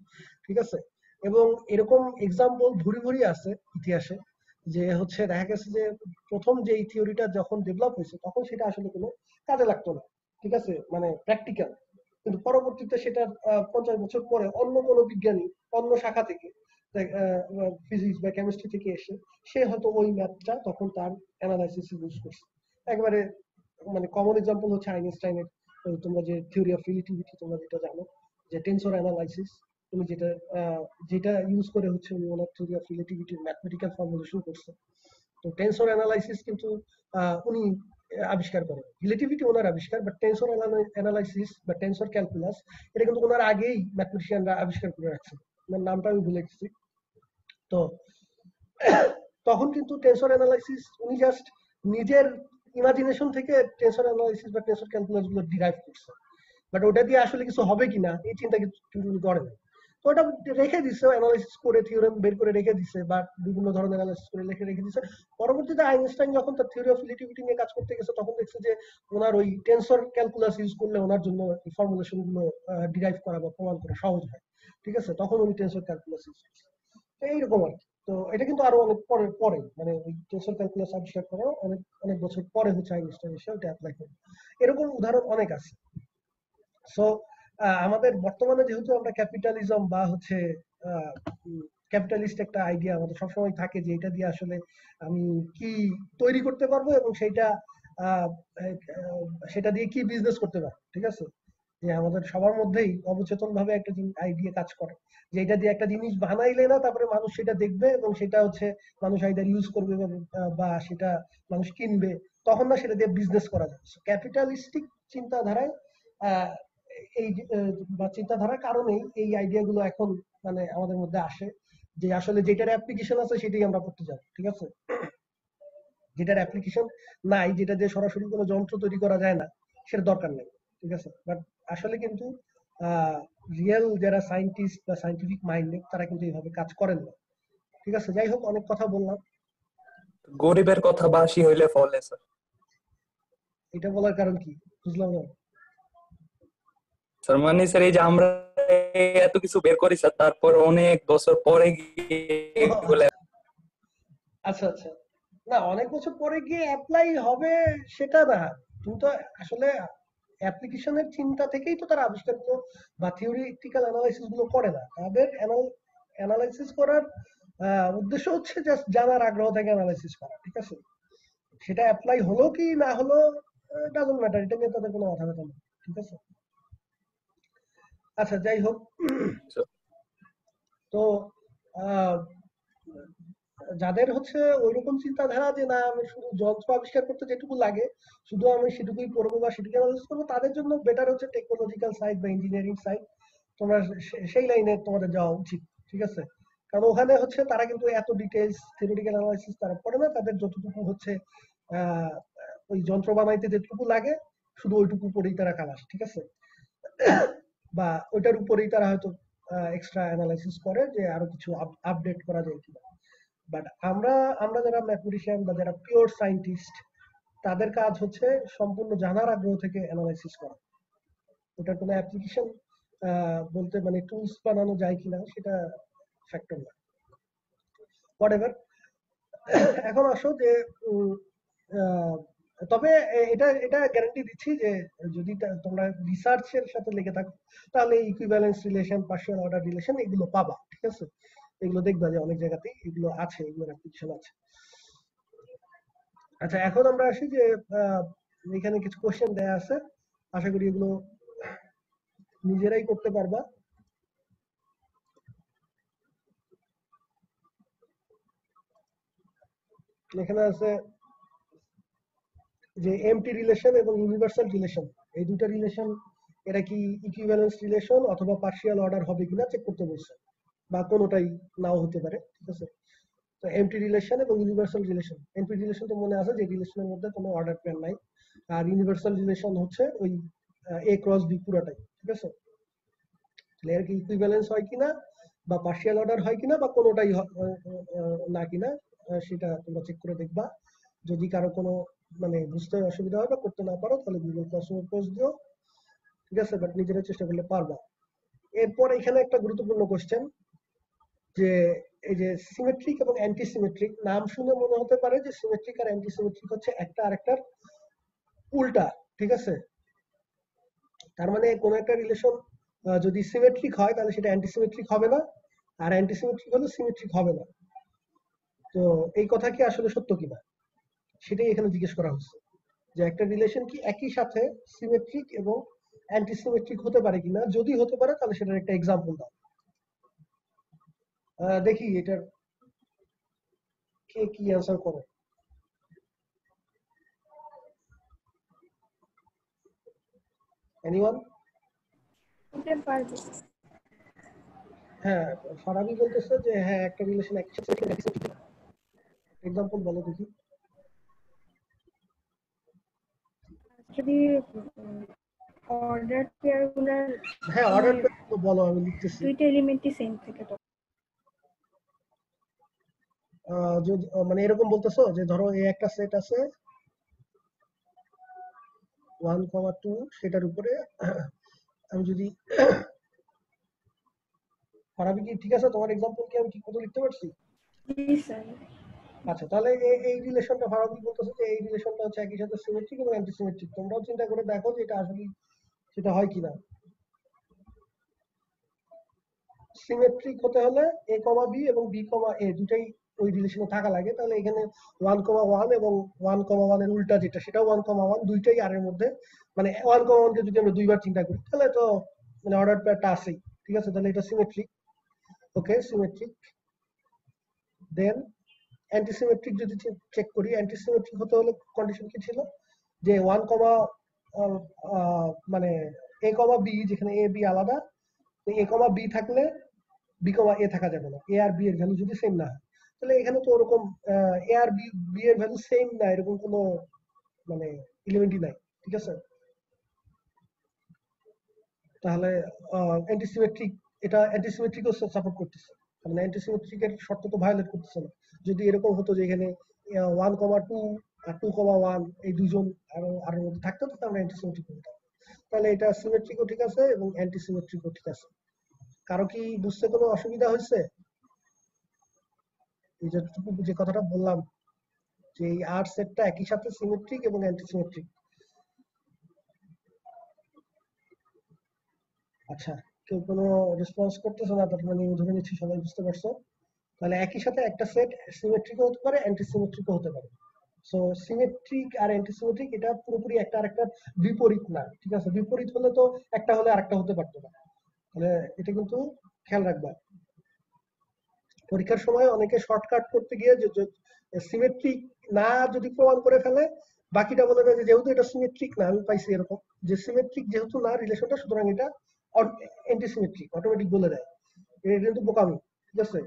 ঠিক আছে? এবং এরকম এক্সাম্পল ভুরি ভুরি আছে ইতিহাসে, যে হচ্ছে দেখা গেছে যে প্রথম যে এই থিওরিটা যখন ডেভেলপ হয়েছে তখন সেটা আসলে কোনো কাজে লাগতো না, ঠিক আছে, মানে প্র্যাকটিক্যাল। কিন্তু পরবর্তীতে সেটা 50 বছর পরে অন্য কোনো বিজ্ঞানী অন্য শাখা থেকে, ফিজিক্স বা কেমিস্ট্রি থেকে এসে সে হয়তো ওই ম্যাথটা তখন তার অ্যানালাইসিস ইউজ করছে। একবারে মানে কমন এক্সাম্পল হচ্ছে আইনস্টাইনের তোমরা যে থিওরি অফ রিলেটিভিটি তোমরা যেটা জানো, যে টেনসর অ্যানালাইসিস, তুমি যেটা ইউজ করে হচ্ছে উনি ওনার থিওরি অফ রিলেটিভিটির ম্যাথমেটিক্যাল ফর্মুলেশন করছে। তো টেনসর অ্যানালাইসিস কিন্তু উনি আবিষ্কার করেন, রিলেটিভিটি ওনার আবিষ্কার, বাট টেনসর অ্যানালাইসিস বা টেনসর ক্যালকুলাস এটা কিন্তু ওনার আগেই ম্যাথমেটিশিয়ানরা আবিষ্কার করে রাখছেন, ওনার নামটা আমি ভুলে গেছি। তো তখন কিন্তু টেনসর অ্যানালাইসিস উনি জাস্ট নিজের ইমাজিনেশন থেকে টেনসর অ্যানালাইসিস বা টেনসর ক্যালকুলাস গুলো ডিরাইভ করছে, বাট ওটা দিয়ে আসলে কিছু হবে কিনা এই চিন্তা কিন্তু উনি করেন। তো ওটা রেখে দিচ্ছে, অ্যানালাইসিস করে থিওরেম বের করে রেখে দিচ্ছে বা বিভিন্ন ধরনের অ্যানালাইসিস করে রেখে দিচ্ছে। পরবর্তীতে আইনস্টাইন যখন তার থিওরি অফ রিলেটিভিটি নিয়ে কাজ করতে গেছে তখন দেখছে যে ওনার ওই টেনসর ক্যালকুলাস ইউজ করলে ওনার জন্য এই ফর্মুলেশন গুলো ডিরাইভ করা বা প্রমাণ করা সহজ হয়, ঠিক আছে? তখন উনি টেনসর ক্যালকুলাস ইউজ করছে। তো এইরকম আর কি। তো এটা কিন্তু আরো অনেক পরে মানে ওই টেনসর ক্যালকুলাস আবিষ্কার করার অনেক অনেক বছর পরে হচ্ছে আইনস্টাইন এসে ওটা অ্যাপ্লাই করে। এরকম উদাহরণ অনেক আছে। সো আমাদের বর্তমানে যেহেতু আমরা ক্যাপিটালিজম বা হচ্ছে ক্যাপিটালিস্ট একটা আইডিয়া আমাদের সবসময় থাকে যে এটা দিয়ে আসলে আমি কি তৈরি করতে পারবো এবং সেটা দিয়ে কি বিজনেস করতে পারবো, ঠিক আছে? যে আমাদের সবার মধ্যেই অবচেতন ভাবে একটা আইডিয়া কাজ করে যে এটা দিয়ে একটা জিনিস বানাইলে না তারপরে মানুষ সেটা দেখবে এবং সেটা হচ্ছে মানুষ আইদার ইউজ করবে বা সেটা মানুষ কিনবে, তখন না সেটা দিয়ে বিজনেস করা যায়। ক্যাপিটালিস্টিক চিন্তাধারায় এই বা চিন্তাধারার কারণেই এই আইডিয়া গুলো এখন মানে আমাদের মধ্যে আসে যে আসলে যেটার অ্যাপ্লিকেশন আছে সেটাই আমরা করতে যাবো, ঠিক আছে? যেটার অ্যাপ্লিকেশন নাই, যেটা দিয়ে সরাসরি কোনো যন্ত্র তৈরি করা যায় না, সেটা দরকার নেই, ঠিক আছে? বাট আসলে কিন্তু রিয়েল যারা সায়েন্টিস্ট বা সায়েন্টিফিক মাইন্ডেড তারা কিন্তু এইভাবে কাজ করেন না, ঠিক আছে? যাই হোক, অনেক কথা বললাম। গরিবের কথা বাসি হইলে ফলে স্যার। এটা বলার কারণ কি বুঝলাম না। স্যার মানে স্যার এই যে আমরা এত কিছু বের করি স্যার, তারপর অনেক বছর পরে গিয়ে বলে আচ্ছা আচ্ছা, না অনেক বছর পরে গিয়ে অ্যাপ্লাই হবে সেটা না, তুমি তো আসলে অ্যাপ্লিকেশনের চিন্তা থেকেই তো তারা আবিষ্কারগুলো বা থিওরিটিক্যাল অ্যানালাইসিস গুলো করে না। তাদের অ্যানালাইসিস করার উদ্দেশ্য হচ্ছে জাস্ট জানার আগ্রহ থেকে অ্যানালাইসিস করা, ঠিক আছে? সেটা অ্যাপ্লাই হলো কি না হলো ডাজন্ট ম্যাটার, এটা নিয়ে তাদের কোনো মাথা ব্যথা নেই, ঠিক আছে? আচ্ছা যাই হোক, তো যাদের হচ্ছে ওইরকম চিন্তাধারা যে না আমি শুধু যন্ত্র আবিষ্কার করতে যেটুকু লাগে শুধু আমি সেটুকুই করবো বা সেটুকু অ্যানালাইসিস করবো, তাদের জন্য বেটার হচ্ছে টেকনোলজিক্যাল সাইড বা ইঞ্জিনিয়ারিং সাইড, তোমরা সেই লাইনে তোমাদের যাওয়া উচিত, ঠিক আছে? কারণ ওখানে হচ্ছে তারা কিন্তু এত ডিটেইলস থিওরিটিক্যাল অ্যানালাইসিস তারা করে না, তাদের যতটুকু হচ্ছে ওই যন্ত্র বানাইতে যেটুকু লাগে শুধু ওইটুকু পরেই তারা খালাস, ঠিক আছে? বা ওইটার উপরেই তারা হয়তো এক্সট্রা অ্যানালাইসিস করে যে আরো কিছু আপডেট করা যায় কিনা। বাট আমরা যারা ম্যাথমেটিশিয়ান বা যারা পিওর সায়েন্টিস্ট তাদের কাজ হচ্ছে সম্পূর্ণ জানার আগ্রহ থেকে অ্যানালাইসিস করা। ওটার কোনো অ্যাপ্লিকেশন বলতে মানে টুলস বানানো যায় কিনা সেটা ফ্যাক্টর না, হোয়াটএভার। এখন আসো যে তবে এটা এটা গ্যারান্টি দিচ্ছি যে যদি তোমরা রিসার্চের সাথে লেগে থাকো তাহলে equivalence relation, partial order relation এগুলো পাবা, ঠিক আছে? এগুলো দেখবা যে অনেক জায়গাতেই এগুলো আছে, এগুলোর অ্যাপ্লিকেশন আছে। আচ্ছা এখন আমরা আসি যে এখানে কিছু কোশ্চেন দেয়া আছে, আশা করি এগুলো নিজেরাই করতে পারবা। এখানে আছে যে এমটি রিলেশন এবং ইউনিভার্সাল রিলেশন, এই দুটো রিলেশন এরা কি ইকুইভ্যালেন্স রিলেশন অথবা পার্শিয়াল অর্ডার হবে কিনা চেক করতে বলছে, বা কোনোটাই নাও হতে পারে, ঠিক আছে? তো এমটি রিলেশন এবং ইউনিভার্সাল রিলেশন, এমটি রিলেশন তো মনে আছে যে রিলেশনের মধ্যে কোনো অর্ডার পেয়ার নাই, আর ইউনিভার্সাল রিলেশন হচ্ছে ওই এ ক্রস বি পুরাটাই, ঠিক আছে? তাহলে এর কি ইকুইভ্যালেন্স হয় কিনা বা পার্শিয়াল অর্ডার হয় কিনা বা কোনোটাই না কিনা সেটা তোমরা চেক করে দেখবা। যদি কারো কোনো মানে বুঝতে অসুবিধা হয় বা করতে না পারো তাহলে গুগল ক্লাসরুমে পোস্ট দিও, ঠিক আছে, বাট নিজেরা চেষ্টা করলে পারবা। এরপর এখানে একটা গুরুত্বপূর্ণ কোশ্চেন যে এই যে সিমেট্রিক এবং অ্যান্টিসিমেট্রিক, নাম শুনে মনে হতে পারে যে সিমেট্রিক আর অ্যান্টিসিমেট্রিক হচ্ছে একটা আরেকটার উল্টা, ঠিক আছে। তার মানে কোন একটা রিলেশন যদি সিমেট্রিক হয় তাহলে সেটা অ্যান্টিসিমেট্রিক হবে না, আর অ্যান্টিসিমেট্রিক হলে সিমেট্রিক হবে না। তো এই কথা কি আসলে সত্য কিনা সেটাই এখানে জিজ্ঞেস করা হচ্ছে, যে একটা রিলেশন কি একই সাথে সিমেট্রিক এবং অ্যান্টিসিমেট্রিক হতে পারে কিনা, যদি হতে পারে তাহলে সেটার একটা এক্সাম্পল দাও। দেখি এটার কে কি অ্যান্সার করে। এনিওয়ান? হতে পারবে। হ্যাঁ, ফারাবি বলতেছে যে হ্যাঁ একটা রিলেশন একই সাথে এক্সাম্পল বলো দেখি। যদি অর্ডার পেয়ার গুলার হ্যাঁ অর্ডার বলো, আমি লিখতেছি। দুইটা এলিমেন্টই সেম থাকে তো। যদি মানে এরকম বলতেছো যে ধরো এই একটা সেট আছে 1,2 সেটার উপরে আমি যদি ফারাবি কি ঠিক আছে, তোমার এক্সাম্পল কি আমি ঠিক মতো লিখতে পারছি? জি স্যার। আচ্ছা, তাহলে এই রিলেশনটা ফারাবি বলতেছে যে এই রিলেশনটা হচ্ছে একই সাথে সিমেট্রিক এবং অ্যান্টিসিমেট্রিক। তোমরাও চিন্তা করে দেখো যে এটা আসলে সেটা হয় কিনা। সিমেট্রিক হতে হলে a, b এবং b, a দুটাই ওই রিলেশনে থাকা লাগে। তাহলে এখানে 1,1 এবং 1,1 এর উল্টা যেটা সেটাও 1,1, দুইটাই আর এর মধ্যে, মানে 1,1 কে যদি আমরা দুইবার চিন্তা করি তাহলে তো মানে অর্ডার পেয়ারটা আছেই, ঠিক আছে, তাহলে এটা সিমেট্রিক। ওকে, সিমেট্রিক। দেন অ্যান্টিসিমেট্রিক যদি চেক করি, অ্যান্টিসিমেট্রিক হতে হলে কন্ডিশন কি ছিল যে 1, মানে a, b যেখানে a b আলাদা, a, b থাকলে b, a থাকা যাবে না। a আর b এর ভ্যালু যদি সেম না হয়, তাহলে এখানে তো ওরকম a আর b এর ভ্যালু সেম না এরকম কোনো মানে এলিমেন্টই নাই, ঠিক আছে। তাহলে অ্যান্টিসিমেট্রিক, এটা অ্যান্টিসিমেট্রিকও সাপোর্ট করতেছে, মানে অ্যান্টিসিমেট্রিকের শর্ত তো ভায়োলেট করতেছে না। যদি এরকম হতো যে এখানে 1,2 আর 2,1 এই দুজন আর মধ্যে থাকতো তাহলে আমরা অ্যান্টিসিমেট্রিক বলতাম। তাহলে এটা সিমেট্রিকও ঠিক আছে এবং অ্যান্টিসিমেট্রিকও ঠিক আছে। কারো কি বুঝতে কোনো অসুবিধা হয়েছে? এই যে কথাটা বললাম যে এই আর সেটটা একই সাথে সিমেট্রিক এবং অ্যান্টিসিমেট্রিক। আচ্ছা, কেউ কোনো রেসপন্স করতেছে না, তার মানে ধরে নিচ্ছি সবাই বুঝতে পারছো। তাহলে একই সাথে একটা সেট সিমেট্রিকও হতে পারে অ্যান্টিসিমেট্রিকও হতে পারে। সো সিমেট্রিক আর অ্যান্টিসিমেট্রিক এটা পুরোপুরি একটা আরেকটার বিপরীত না, ঠিক আছে। বিপরীত হলে তো একটা হলে আরেকটা হতে পারতো না। তাহলে এটা কিন্তু খেয়াল রাখবা। পরীক্ষার সময় অনেকে শর্টকাট করতে গিয়ে যে সিমেট্রিক না যদি প্রমাণ করে ফেলে, বাকিটা বলে দেয় যে যেহেতু এটা সিমেট্রিক না, আমি পাইছি এরকম যে সিমেট্রিক যেহেতু না রিলেশনটা সুতরাং এটা অ্যান্টিসিমেট্রিক অটোমেটিক বলে দেয়। এটা কিন্তু বোকামি, ঠিক আছে।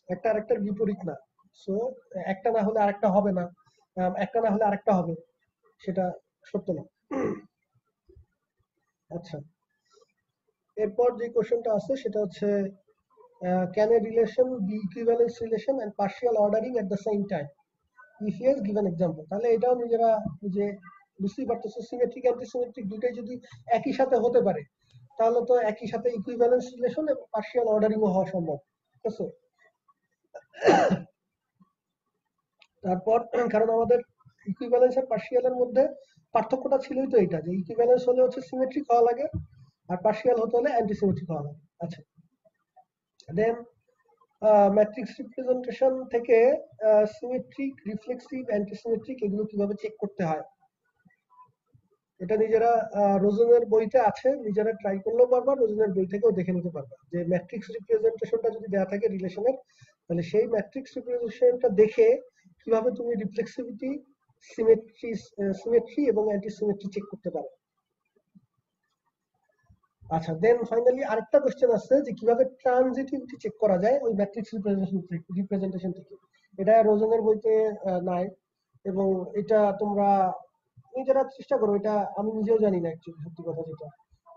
একটা আরেকটার বিপরীত না। সো একটা না হলে আরেকটা হবে না, একটা না হলে আরেকটা হবে, সেটা সত্য না। আচ্ছা, এরপর যে কোশ্চেনটা আছে সেটা হচ্ছে can a relation be equivalence relation and partial ordering at the same time? If yes, give an example. তাহলে এটাও নিজেরা যে বুঝতেই পারতেছো, সিমেট্রিক অ্যান্টিসিমেট্রিক দুটোই যদি একই সাথে হতে পারে তাহলে তো একই সাথে ইকুইভ্যালেন্স রিলেশন এবং পার্শিয়াল অর্ডারিংও হওয়া সম্ভব, ঠিক আছে। তারপর কারণ আমাদের ইকুইভ্যালেন্স আর পার্শিয়ালের মধ্যে পার্থক্যটা ছিলই তো এটা, যে ইকুইভ্যালেন্স হলে হচ্ছে সিমেট্রিক হওয়া লাগে আর পার্শিয়াল হতে হলে অ্যান্টিসিমেট্রিক হওয়া লাগে। আচ্ছা, দেন ম্যাট্রিক্স রিপ্রেজেন্টেশন থেকে সিমেট্রিক, রিফ্লেক্সিভ, অ্যান্টিসিমেট্রিক এগুলো কিভাবে চেক করতে হয় এটা নিজেরা রোজনের বইতে আছে, নিজেরা ট্রাই করলেও পারবা, রোজনের বই থেকেও দেখে নিতে পারবা। যে ম্যাট্রিক্স রিপ্রেজেন্টেশনটা যদি দেওয়া থাকে রিলেশনের, তাহলে সেই ম্যাট্রিক্স রিপ্রেজেন্টেশনটা দেখে কিভাবে তুমি রিফ্লেক্সিভিটি, সিমেট্রি এবং অ্যান্টিসিমেট্রি চেক করতে পারো। আচ্ছা, দেন ফাইনালি আরেকটা কোশ্চেন আছে যে কিভাবে ট্রানজিটিভিটি চেক করা যায় ওই ম্যাট্রিক্স রিপ্রেজেন্টেশন থেকে। এটা রোজনের বইতে নাই এবং এটা তোমরা নিজেরা চেষ্টা করো, এটা আমি নিজেও জানি না অ্যাকচুয়ালি সত্যি কথা যেটা,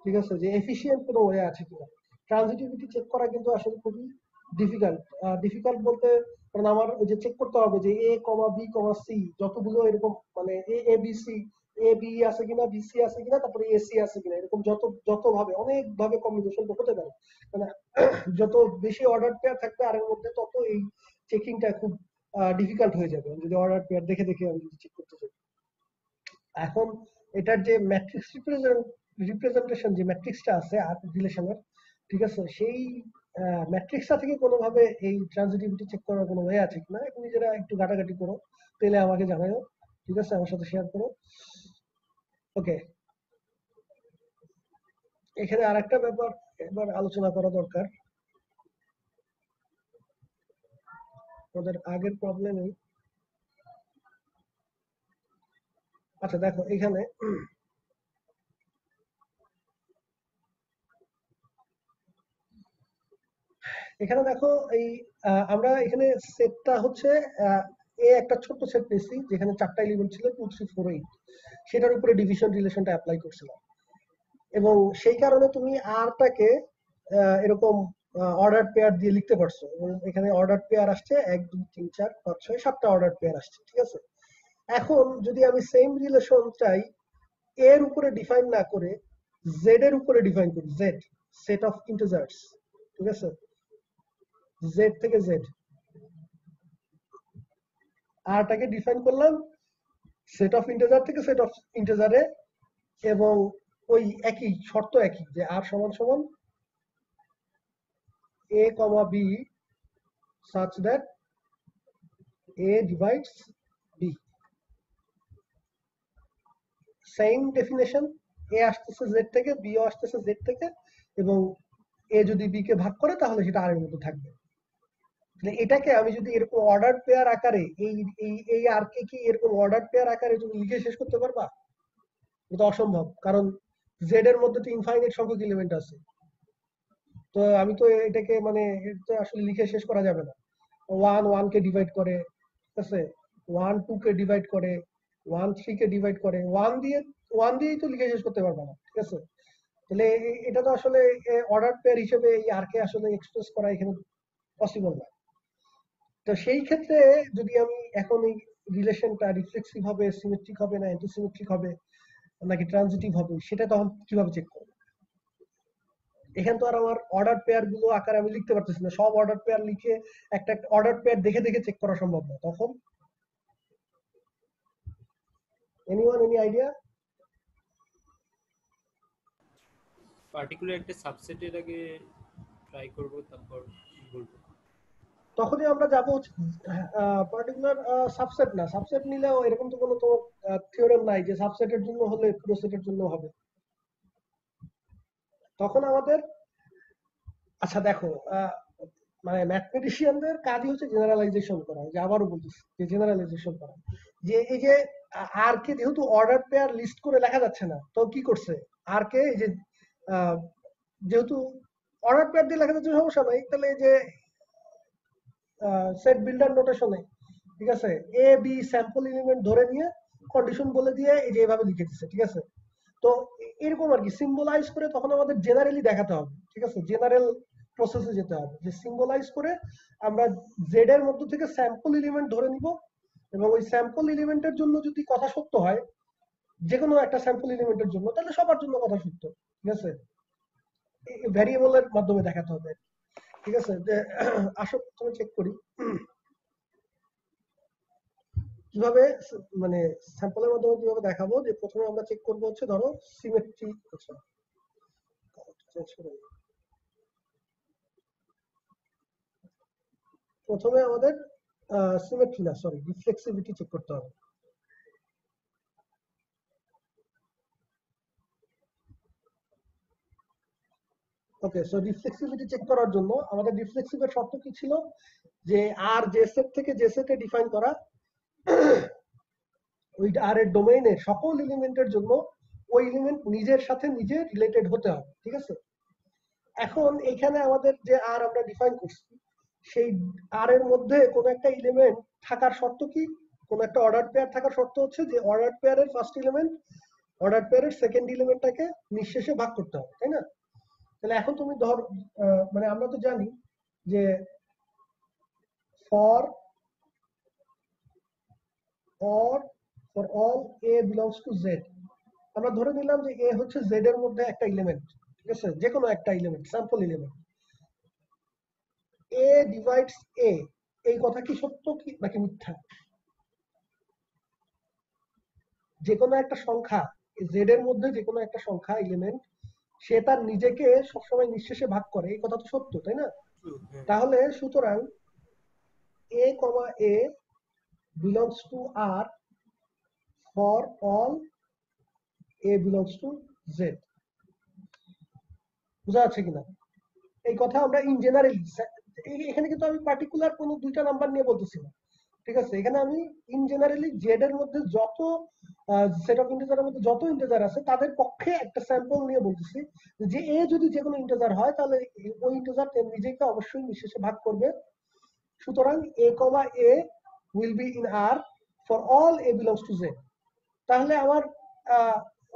ঠিক আছে, যে এফিশিয়েন্ট কোনো ওয়ে আছে কিনা। ট্রানজিটিভিটি চেক করা কিন্তু আসলে খুবই ডিফিকাল্ট বলতে, কারণ আমার ওই যে চেক করতে হবে যে এ কমা বি কমা সি যতগুলো এরকম মানে এ বি সি, এ বি আছে কিনা, বি সি আছে কিনা, তারপরে এ সি আছে কিনা, এরকম যত ভাবে অনেক ভাবে কম্বিনেশন হতে পারে। মানে যত বেশি অর্ডার পেয়ার থাকবে আর এর মধ্যে তত এই চেকিংটা খুব ডিফিকাল্ট হয়ে যাবে যদি অর্ডার পেয়ার দেখে দেখে আমি যদি চেক করতে চাই। এখন এটার যে ম্যাট্রিক্স রিপ্রেজেন্টেশন, যে ম্যাট্রিক্সটা আছে আর রিলেশনের, ঠিক আছে, সেই ম্যাট্রিক্সটা থেকে কোনোভাবে এই ট্রানজিটিভিটি চেক করার কোনো ওয়ে আছে কিনা এখন নিজেরা একটু ঘাটাঘাটি করো, পেলে আমাকে জানাও, ঠিক আছে, আমার সাথে শেয়ার করো। ওকে, এখানে আরেকটা ব্যাপার এবার আলোচনা করা দরকার, আমাদের আগের প্রবলেমে। আচ্ছা দেখো এখানে দেখো এই আমরা এখানে সেটটা হচ্ছে এ একটা ছোট্ট সেট পেয়েছি যেখানে 4টা এলিমেন্ট ছিল 2 3 4 8, সেটার উপরে ডিভিশন রিলেশনটা অ্যাপ্লাই করছিলাম, এবং সেই কারণে তুমি আরটাকে এরকম অর্ডার পেয়ার দিয়ে লিখতে পারছো, এবং এখানে অর্ডার পেয়ার আসছে 1 2 3 4 5 6 7টা অর্ডার পেয়ার আসছে, ঠিক আছে। এখন যদি আমি সেম রিলেশন চাই এর উপরে ডিফাইন না করে জেড এর উপরে ডিফাইন করি, জেড সেট অফ ইন্টিজার্স, ঠিক আছে, জেড থেকে জেড আরটাকে ডিফাইন করলাম সেট অফ ইন্টিজার থেকে সেট অফ ইন্টিজারে, এবং ওই একই শর্ত একই যে আর সমান সমান a comma b such that a divides b, same definition, a আসতেছে z থেকে, b ও আসতেছে z থেকে, এবং a যদি b কে ভাগ করে তাহলে সেটা আর এর মধ্যে থাকবে। তাহলে এটাকে আমি যদি এরকম অর্ডার পেয়ার আকারে এই আর কে কি এরকম অর্ডার পেয়ার আকারে তুমি লিখে শেষ করতে পারবা? এটা অসম্ভব, কারণ z এর মধ্যে তো ইনফাইনাইট সংখ্যক এলিমেন্ট আছে, তো আমি তো এটাকে মানে এটা আসলে লিখে শেষ করা যাবে না। 1 1 কে ডিভাইড করে, ঠিক আছে, 1 2 কে ডিভাইড করে, 1 3 কে ডিভাইড করে, 1 দিয়েই তো লিখে শেষ করতে পারবে না, ঠিক আছে। তাহলে এটা তো আসলে অর্ডার পেয়ার হিসেবে এই আর কে আসলে এক্সপ্রেস করা এখানে পসিবল না। তো সেই ক্ষেত্রে যদি আমি এখন এই রিলেশনটা রিফ্লেক্সিভ হবে, সিমেট্রিক হবে না অ্যান্টিসিমেট্রিক হবে নাকি ট্রানজিটিভ হবে, সেটা তখন কিভাবে চেক করব? এখানে তো আর আমার অর্ডার পেয়ার গুলো আকারে আমি লিখতে পারতেছি না, সব অর্ডার পেয়ার লিখে একটা অর্ডার পেয়ার দেখে দেখে চেক করা সম্ভব না। তখন এনিওয়ান এনি আইডিয়া? পার্টিকুলার একটা সাবসেটের আগে ট্রাই করব, তারপর বলবো। তখনই আমরা যাবো পার্টিকুলার সাবসেট না, সাবসেট নিলেও এরকম তো কোনো তো থিওরেম নাই যে সাবসেটের জন্য হলে পুরো সেটের জন্য হবে। তখন আমাদের আচ্ছা দেখো মানে ম্যাথমেটিশিয়ানদের কাজই হচ্ছে জেনারেলাইজেশন করা, যে আবারও বলতেছি যে জেনারেলাইজেশন করা, যে এই যে আর কে যেহেতু অর্ডার পেয়ার লিস্ট করে লেখা যাচ্ছে না, তো কি করছে আর কে এই যে যেহেতু অর্ডার পেয়ার দিয়ে লেখা যাচ্ছে সমস্যা নাই, তাহলে এই যে সেট বিল্ডার নোটেশনে, ঠিক আছে, এ বি স্যাম্পল এলিমেন্ট ধরে নিয়ে কন্ডিশন বলে দিয়ে এই যে এভাবে লিখে দিচ্ছে, ঠিক আছে। তো এরকম আর কি সিম্বলাইজ করে তখন আমাদের জেনারেলি দেখাতে হবে, ঠিক আছে, জেনারেল প্রসেসে যেতে হবে, যে সিম্বলাইজ করে আমরা জেড এর মধ্য থেকে স্যাম্পল এলিমেন্ট ধরে নিব, এবং ওই স্যাম্পল এলিমেন্টের জন্য যদি কথা সত্য হয়, যে কোনো একটা স্যাম্পল এলিমেন্টের জন্য, তাহলে সবার জন্য কথা সত্য, ঠিক আছে, ভ্যারিয়েবলের মাধ্যমে দেখাতে হবে, ঠিক আছে। যে আসো তুমি চেক করি কিভাবে মানে স্যাম্পলের মাধ্যমে কিভাবে দেখাবো। যে প্রথমে আমরা চেক করবো হচ্ছে ধরো সিমেট্রি, আচ্ছা প্রথমে আমাদের সিমেট্রি না সরি রিফ্লেক্সিভিটি চেক করতে হবে। ওকে, সো রিফ্লেক্সিভিটি চেক করার জন্য আমাদের রিফ্লেক্সিভের শর্ত কি ছিল, যে আর যে সেট থেকে যে সেটে ডিফাইন করা ওই আর এর ডোমেইনের সকল এলিমেন্টের জন্য ওই এলিমেন্ট নিজের সাথে নিজে রিলেটেড হতে হবে, ঠিক আছে। এখন এখানে আমাদের যে আর আমরা ডিফাইন করছি, সেই আর এর মধ্যে কোনো একটা এলিমেন্ট থাকার শর্ত কি, কোন একটা অর্ডার পেয়ার থাকার শর্ত হচ্ছে যে অর্ডার পেয়ারের ফার্স্ট এলিমেন্ট অর্ডার পেয়ারের সেকেন্ড এলিমেন্টটাকে নিঃশেষে ভাগ করতে হবে, তাই না। তাহলে এখন তুমি ধর মানে আমরা তো জানি যে for all a belongs to z, আমরা ধরে নিলাম যে a হচ্ছে z এর মধ্যে একটা এলিমেন্ট, ঠিক আছে, যে কোনো একটা element, sample element. a divides a, এই কথা কি সত্য কি নাকি মিথ্যা? যে কোনো একটা সংখ্যা z এর মধ্যে যে কোনো একটা সংখ্যা এলিমেন্ট সে তার নিজেকে সবসময় নিঃশেষে ভাগ করে, এই কথা তো সত্য, তাই না? তাহলে সুতরাং a, a belongs to R for all a belongs to z। বুঝা যাচ্ছে কিনা? এই কথা আমরা ইন জেনারেলি, এখানে কিন্তু আমি পার্টিকুলার কোনো দুইটা নাম্বার নিয়ে বলতেছি না, ঠিক আছে? এখানে আমি ইন জেনারেলি জেড এর মধ্যে যত সেট অফ ইন্টিজারের মধ্যে যত ইন্টিজার আছে তাদের পক্ষে একটা স্যাম্পল নিয়ে বলতেছি যে এ যদি যে কোনো ইন্টিজার হয় তাহলে ওই ইন্টিজার নিজেকে অবশ্যই নিঃশেষে ভাগ করবে। সুতরাং a, a will be in R for all a belongs to z। তাহলে আমার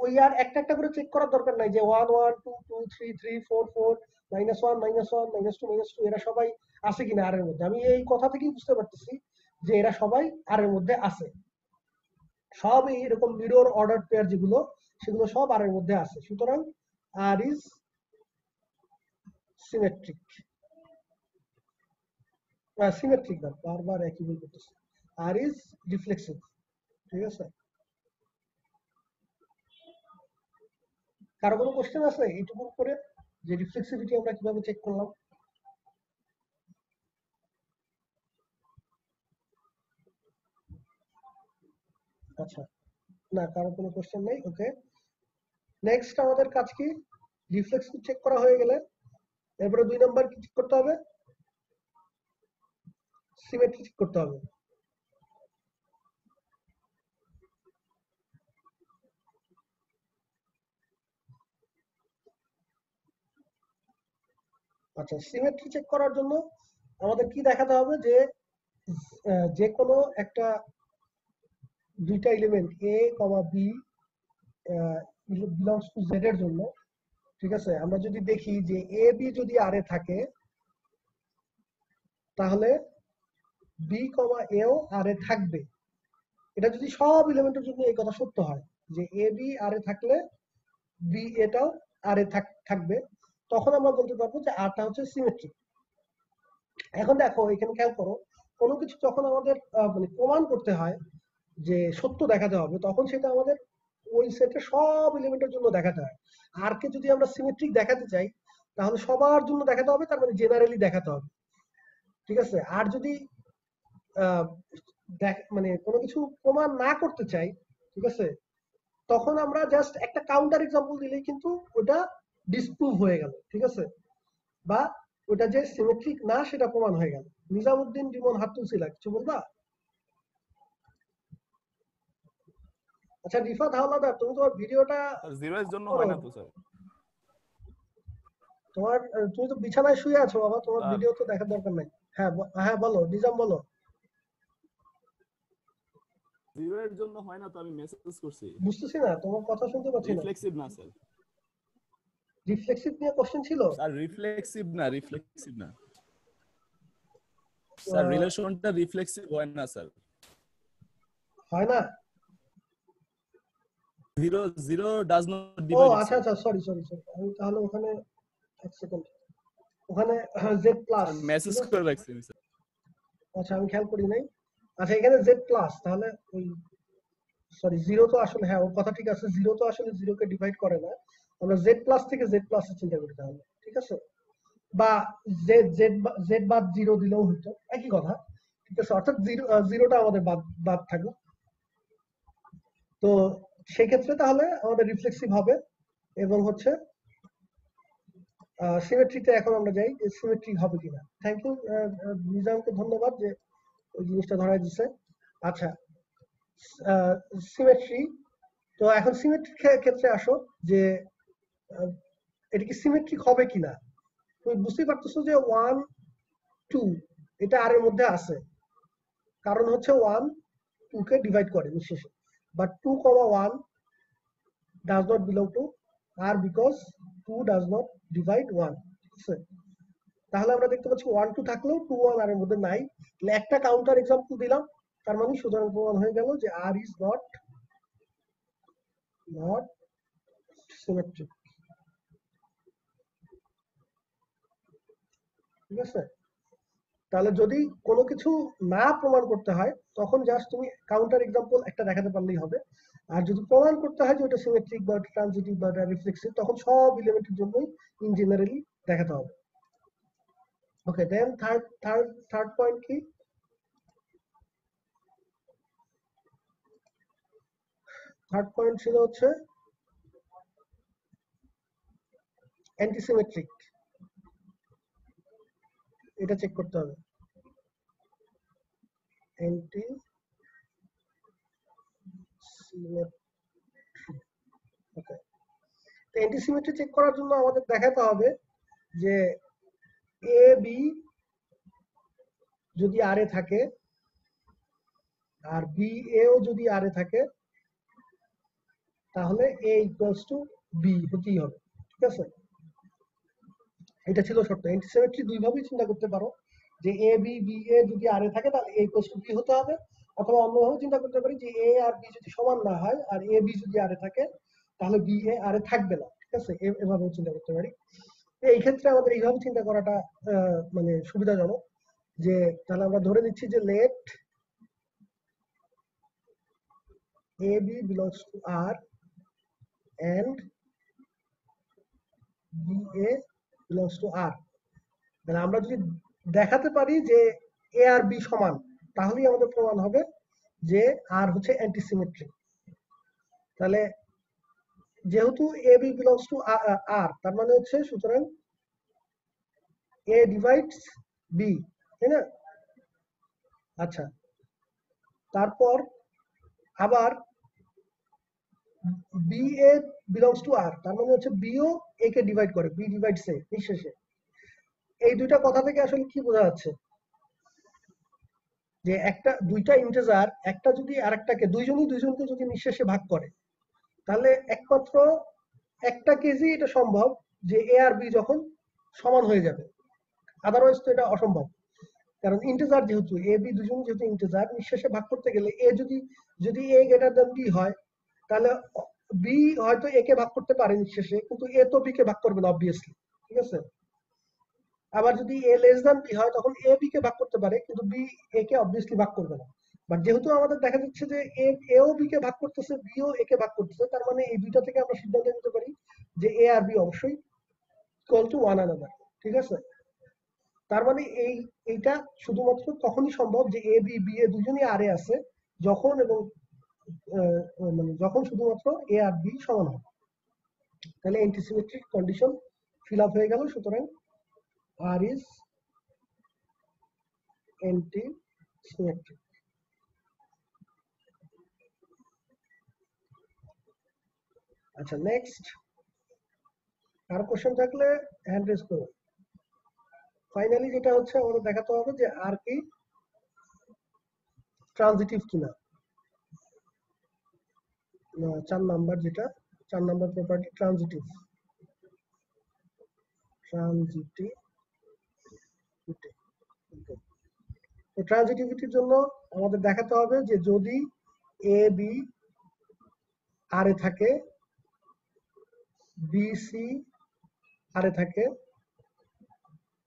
ওই আর একটা একটা করে চেক করার দরকার নাই যে 1 1 2 2 3 3 4 4 -1 -1 -2 -2 এরা সবাই আছে কিনা আর এর মধ্যে। আমি এই কথা থেকেই বুঝতে পারতেছি যে এরা সবাই আর এর মধ্যে আছে, সব এরকম মিরর অর্ডার পেয়ার যেগুলো সেগুলো সব আর এর মধ্যে আছে। সুতরাং আর ইজ সিমেট্রিক। সিমেট্রিক না, বারবার একই ভুল করতেছি, আর ইজ রিফ্লেক্সিভ, ঠিক আছে? কারো কোনো কোশ্চেন আছে এইটুকুর উপরে যে রিফ্লেক্সিভিটি আমরা কিভাবে চেক করলাম? আচ্ছা, না কারো কোনো কোশ্চেন নেই, ওকে। নেক্সট আমাদের কাজ কি? রিফ্লেক্সিভ চেক করা হয়ে গেলে এরপরে 2 নাম্বার কি চেক করতে হবে? সিমেট্রি চেক করতে হবে। আচ্ছা, সিমেট্রি চেক করার জন্য আমাদের কি দেখাতে হবে যে যে কোনো একটা দুইটা element a, b belongs to z এর জন্য, ঠিক আছে, আমরা যদি দেখি যে a b যদি r এ থাকে তাহলে b, a ও r এ থাকবে। এটা যদি সব এলিমেন্টের জন্য এই কথা সত্য হয় যে a b r এ থাকলে b এটাও r এ থাকবে, তখন আমরা বলতে পারবো যে rটা হচ্ছে সিমেট্রিক। এখন দেখো এখানে খেয়াল করো, কোনো কিছু যখন আমাদের মানে প্রমাণ করতে হয় যে সত্য দেখাতে হবে তখন সেটা আমাদের ওই সেটের সব এলিমেন্টের জন্য দেখাতে হয়। আর কে যদি আমরা সিমেট্রিক দেখাতে চাই তাহলে সবার জন্য দেখাতে হবে, তার মানে জেনারেলি দেখাতে হবে, ঠিক আছে? আর যদি মানে কোনো কিছু প্রমাণ না করতে চাই, ঠিক আছে, তখন আমরা জাস্ট একটা কাউন্টার এক্সাম্পল দিলেই কিন্তু ওটা ডিসপ্রুভ হয়ে গেল, ঠিক আছে, বা ওটা যে সিমেট্রিক না সেটা প্রমাণ হয়ে গেল। নিজামউদ্দিন রিমন হাত তুলছিলা, কিছু বলবা? আচ্ছা রিফাত হাওলাদার, তুমি তোমার ভিডিওটা জিরো এর জন্য হয় না তো স্যার? তোমার তুমি তো বিছানায় শুয়ে আছো বাবা, তোমার ভিডিও তো দেখার দরকার নাই। হ্যাঁ হ্যাঁ বলো নিজাম, বলো। জিরো এর জন্য হয় না তো, আমি মেসেজ করছি। বুঝতেছি না, তোমার কথা শুনতে পাচ্ছি না। রিফ্লেক্সিভ না স্যার। রিফ্লেক্সিভ নিয়ে কোশ্চেন ছিল স্যার? রিফ্লেক্সিভ না স্যার, রিলেশনটা রিফ্লেক্সিভ হয় না স্যার। হয় না? জিরো ডাজ নট ও ডিভাইড। আচ্ছা আচ্ছা, সরি আমি তাহলে ওখানে এক সেকেন্ড, ওখানে জেড প্লাস মেসেজ করে রাখছি স্যার। আচ্ছা আমি খেয়াল করি নাই। আচ্ছা এখানে জেড প্লাস, তাহলে ওই সরি জিরো তো আসলে, হ্যাঁ ওর কথা ঠিক আছে, জিরো তো আসলে জিরোকে ডিভাইড করে না, আমরা জেড প্লাস থেকে জেড প্লাস চিন্তা করি তাহলে, ঠিক আছে? বা জেড বাদ জিরো দিলেও হইতো, একই কথা, ঠিক আছে? অর্থাৎ জিরোটা আমাদের বাদ থাকলো। তো সেক্ষেত্রে তাহলে আমাদের রিফ্লেক্সিভ হবে এবং হচ্ছে সিমেট্রিতে এখন আমরা যাই যে সিমেট্রিক হবে কিনা। থ্যাংক ইউ নিজামকে, ধন্যবাদ যে ওই জিনিসটা ধরাই দিছে। আচ্ছা সিমেট্রি, তো এখন সিমেট্রিক ক্ষেত্রে আসো যে এটা কি সিমেট্রিক হবে কিনা। তুমি বুঝতেই পারতেছো যে 1 2 এটা আর এর মধ্যে আছে, কারণ হচ্ছে 1 2 কে ডিভাইড করে নিঃশেষে, but 2, 1 does not belong to R because 2 does not divide 1, ঠিক আছে? তাহলে আমরা দেখতে পাচ্ছি 1 2 থাকলেও 2 1 আর এর মধ্যে নাই। তাহলে একটা কাউন্টার এক্সাম্পল দিলাম, তার মানে সুতরাং প্রমাণ হয়ে গেল যে r is not symmetric, ঠিক আছে? তাহলে যদি কোনো কিছু না প্রমাণ করতে হয় তখন জাস্ট তুমি কাউন্টার এক্সাম্পল একটা দেখাতে পারলেই হবে। আর যদি প্রমাণ করতে হয় যে ওটা সিমেট্রিক বা ট্রানজিটিভ বা রিফ্লেক্সিভ, তখন সব এলিমেন্টের জন্যই ইন জেনারেলি দেখাতে হবে। ওকে, দেন থার্ড পয়েন্ট কি? থার্ড পয়েন্ট ছিল হচ্ছে অ্যান্টিসিমেট্রিক, এটা চেক করতে হবে। ওকে, তো অ্যান্টিসিমেট্রি চেক করার জন্য আমাদের দেখাতে হবে যে এ বি যদি আর এ থাকে আর বি এও যদি আর এ থাকে, তাহলে এ ইকুয়ালস টু বি হতেই হবে, ঠিক আছে? এটা ছিল শর্ত। অ্যান্টিসিমেট্রি দুই ভাবেই চিন্তা করতে পারো, যে এ বি বি এ যদি আর এ থাকে তাহলে এ ইকুয়ালস টু বি হতে হবে, অথবা অন্যভাবে চিন্তা করতে পারি যে এ আর বি যদি সমান না হয় আর এ বি যদি আর এ থাকে তাহলে বি এ আর এ থাকবে না, ঠিক আছে? এভাবেও চিন্তা করতে পারি। এই ক্ষেত্রে আমাদের এইভাবে চিন্তা করাটা মানে সুবিধাজনক, যে তাহলে আমরা ধরে নিচ্ছি যে let A B belongs to আর and BA belongs to R, তাহলে আমরা যদি দেখাতে পারি যে A আর B সমান, তাহলেই আমাদের প্রমাণ হবে যে R হচ্ছে অ্যান্টিসিমেট্রিক। তাহলে যেহেতু AB belongs to R, তার মানে হচ্ছে সুতরাং A divides B, তাই না? আচ্ছা, তারপর আবার BA belongs to R, তার মানে হচ্ছে B ও A কে ডিভাইড করে, B divides A নিঃশেষে। এই দুইটা কথা থেকে আসলে কি বোঝা যাচ্ছে? যে দুইটা ইন্টিজার একটা যদি আরেকটাকে দুইজনকে যদি নিঃশেষে ভাগ করে, তাহলে একমাত্র একটা কেজি এটা সম্ভব যে এ আর বি যখন সমান হয়ে যাবে, আদারওয়াইজ তো এটা অসম্ভব। কারণ ইন্টিজার যেহেতু এ বি দুজন যেহেতু ইন্টিজার, নিঃশেষে ভাগ করতে গেলে এ যদি এ গ্রেটার দ্যান বি হয়, তাহলে বি হয়তো এ কে ভাগ করতে পারে নিঃশেষে, কিন্তু এ তো বি কে ভাগ করবে না অবভিয়াসলি, ঠিক আছে? আবার যদি এ লেস দ্যান বি হয় তখন এ বি কে ভাগ করতে পারে, কিন্তু বি এ কে অবভিয়াসলি ভাগ করবে না। বাট যেহেতু আমাদের দেখা যাচ্ছে যে এও বি কে ভাগ করতেছে, বিও এ কে ভাগ করতেছে, তার মানে এই দুইটা থেকে আমরা সিদ্ধান্ত নিতে পারি যে এ আর বি অবশ্যই ইকুয়াল টু ওয়ান আনাদার, ঠিক আছে? তার মানে এইটা শুধুমাত্র তখনই সম্ভব যে এ বি বি এ দুজনই আর এ আছে যখন মানে যখন শুধুমাত্র এ আর বি সমান হয়। তাহলে অ্যান্টিসিমেট্রিক কন্ডিশন ফিল আপ হয়ে গেল। সুতরাং আর ইজ অ্যান্টিসিমেট্রিক। আচ্ছা, নেক্সট আর কোশ্চেন থাকলে হ্যান্ড রেজ করো। ফাইনালি যেটা হচ্ছে আমাদের দেখাতে হবে যে আর কি ট্রানজিটিভ কিনা। 4 নাম্বার প্রপার্টি ট্রানজিটিভ। ট্রানজিটিভিটির জন্য আমাদের দেখাতে হবে যে যদি এ বি আর এ থাকে, বি সি আর এ থাকে,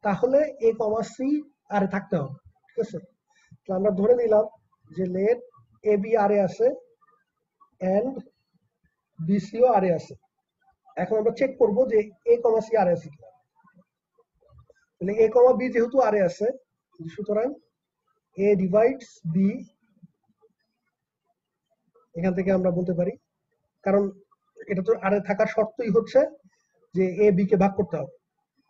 তাহলে এ কমা সি আর এ থাকতে হবে, ঠিক আছে? তো আমরা ধরে নিলাম যে লেট এ বি আর এ আছে এন্ড বি সি ও আর এ আছে। এখন আমরা চেক করব যে এ কমা সি আর এ আছে কিনা। তাহলে এ কমা বি যেহেতু আর এ আছে, সুতরাং এ ডিভাইডস বি, এখান থেকে আমরা বলতে পারি, কারণ এটা তো আর এ থাকার শর্তই হচ্ছে যে এ বি কে ভাগ করতে হবে।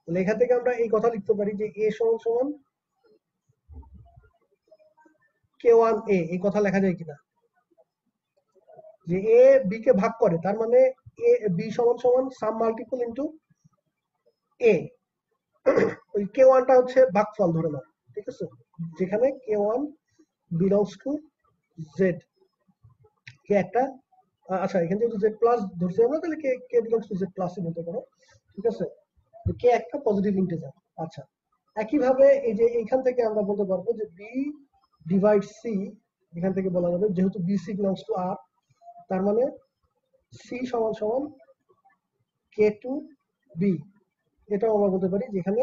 তাহলে এখান থেকে আমরা এই কথা লিখতে পারি যে এ সমান সমান K1 A, এই কথা লেখা যায় কিনা, যে এ বি কে ভাগ করে, তার মানে এ বি সমান সমান সাম মাল্টিপল ইনটু এ। ওই K1 টা হচ্ছে ভাগফল ধরে নাও, ঠিক আছে? যেখানে K1 বিলংস টু জেড, কে একটা আচ্ছা এখানে যেহেতু জেড প্লাস ধরছি আমরা, তাহলে কে বিলংস টু জেড প্লাসই বলতে পারো, ঠিক আছে? কে একটা পজিটিভ ইন্টিজার। আচ্ছা, একইভাবে এই যে এইখান থেকে আমরা বলতে পারবো যে বি ডিভাইড সি, এখান থেকে বলা যাবে যেহেতু বি সি বিলংস টু আর, তার মানে সি সমান সমান কে টু বি। এটাও আমরা বলতে পারি যেখানে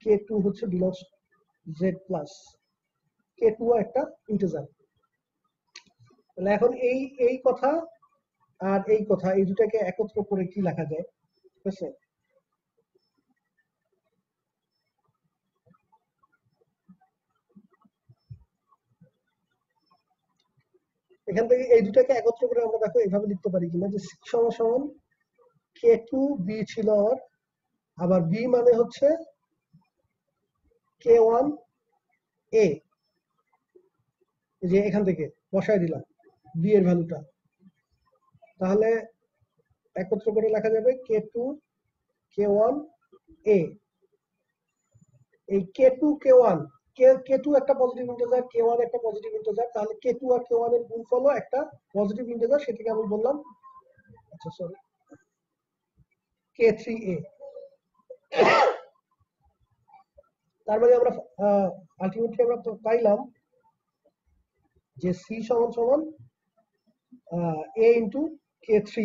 কে টু হচ্ছে বিলংস জেড প্লাস, কে টু একটা ইন্টিজার। তাহলে এখন এই কথা আর এই কথা, এই দুটাকে একত্র করে কি লেখা যায়? ঠিক আছে, এখান থেকে এই দুটাকে একত্র করে আমরা দেখো এইভাবে লিখতে পারি কিনা যে সি সমান সমান কে টু বি ছিল আর, আবার বি মানে হচ্ছে কে ওয়ান এ, যে এখান থেকে বসায় দিলাম বি এর ভ্যালুটা, তাহলে একত্র করে লেখা যাবে কে টু কে ওয়ান এ। এই কে টু কে ওয়ান, কে টু একটা পজিটিভ ইন্টিজার, কে ওয়ান একটা পজিটিভ ইন্টিজার, তাহলে কে টু আর কে ওয়ান এর গুণফল একটা পজিটিভ ইন্টিজার, সেটাকে আমি বললাম, আচ্ছা সরি, কে থ্রি এ। তার মানে আমরা আলটিমেটলি আমরা পাইলাম যে সি সমান সমান এ ইন্টু কে থ্রি,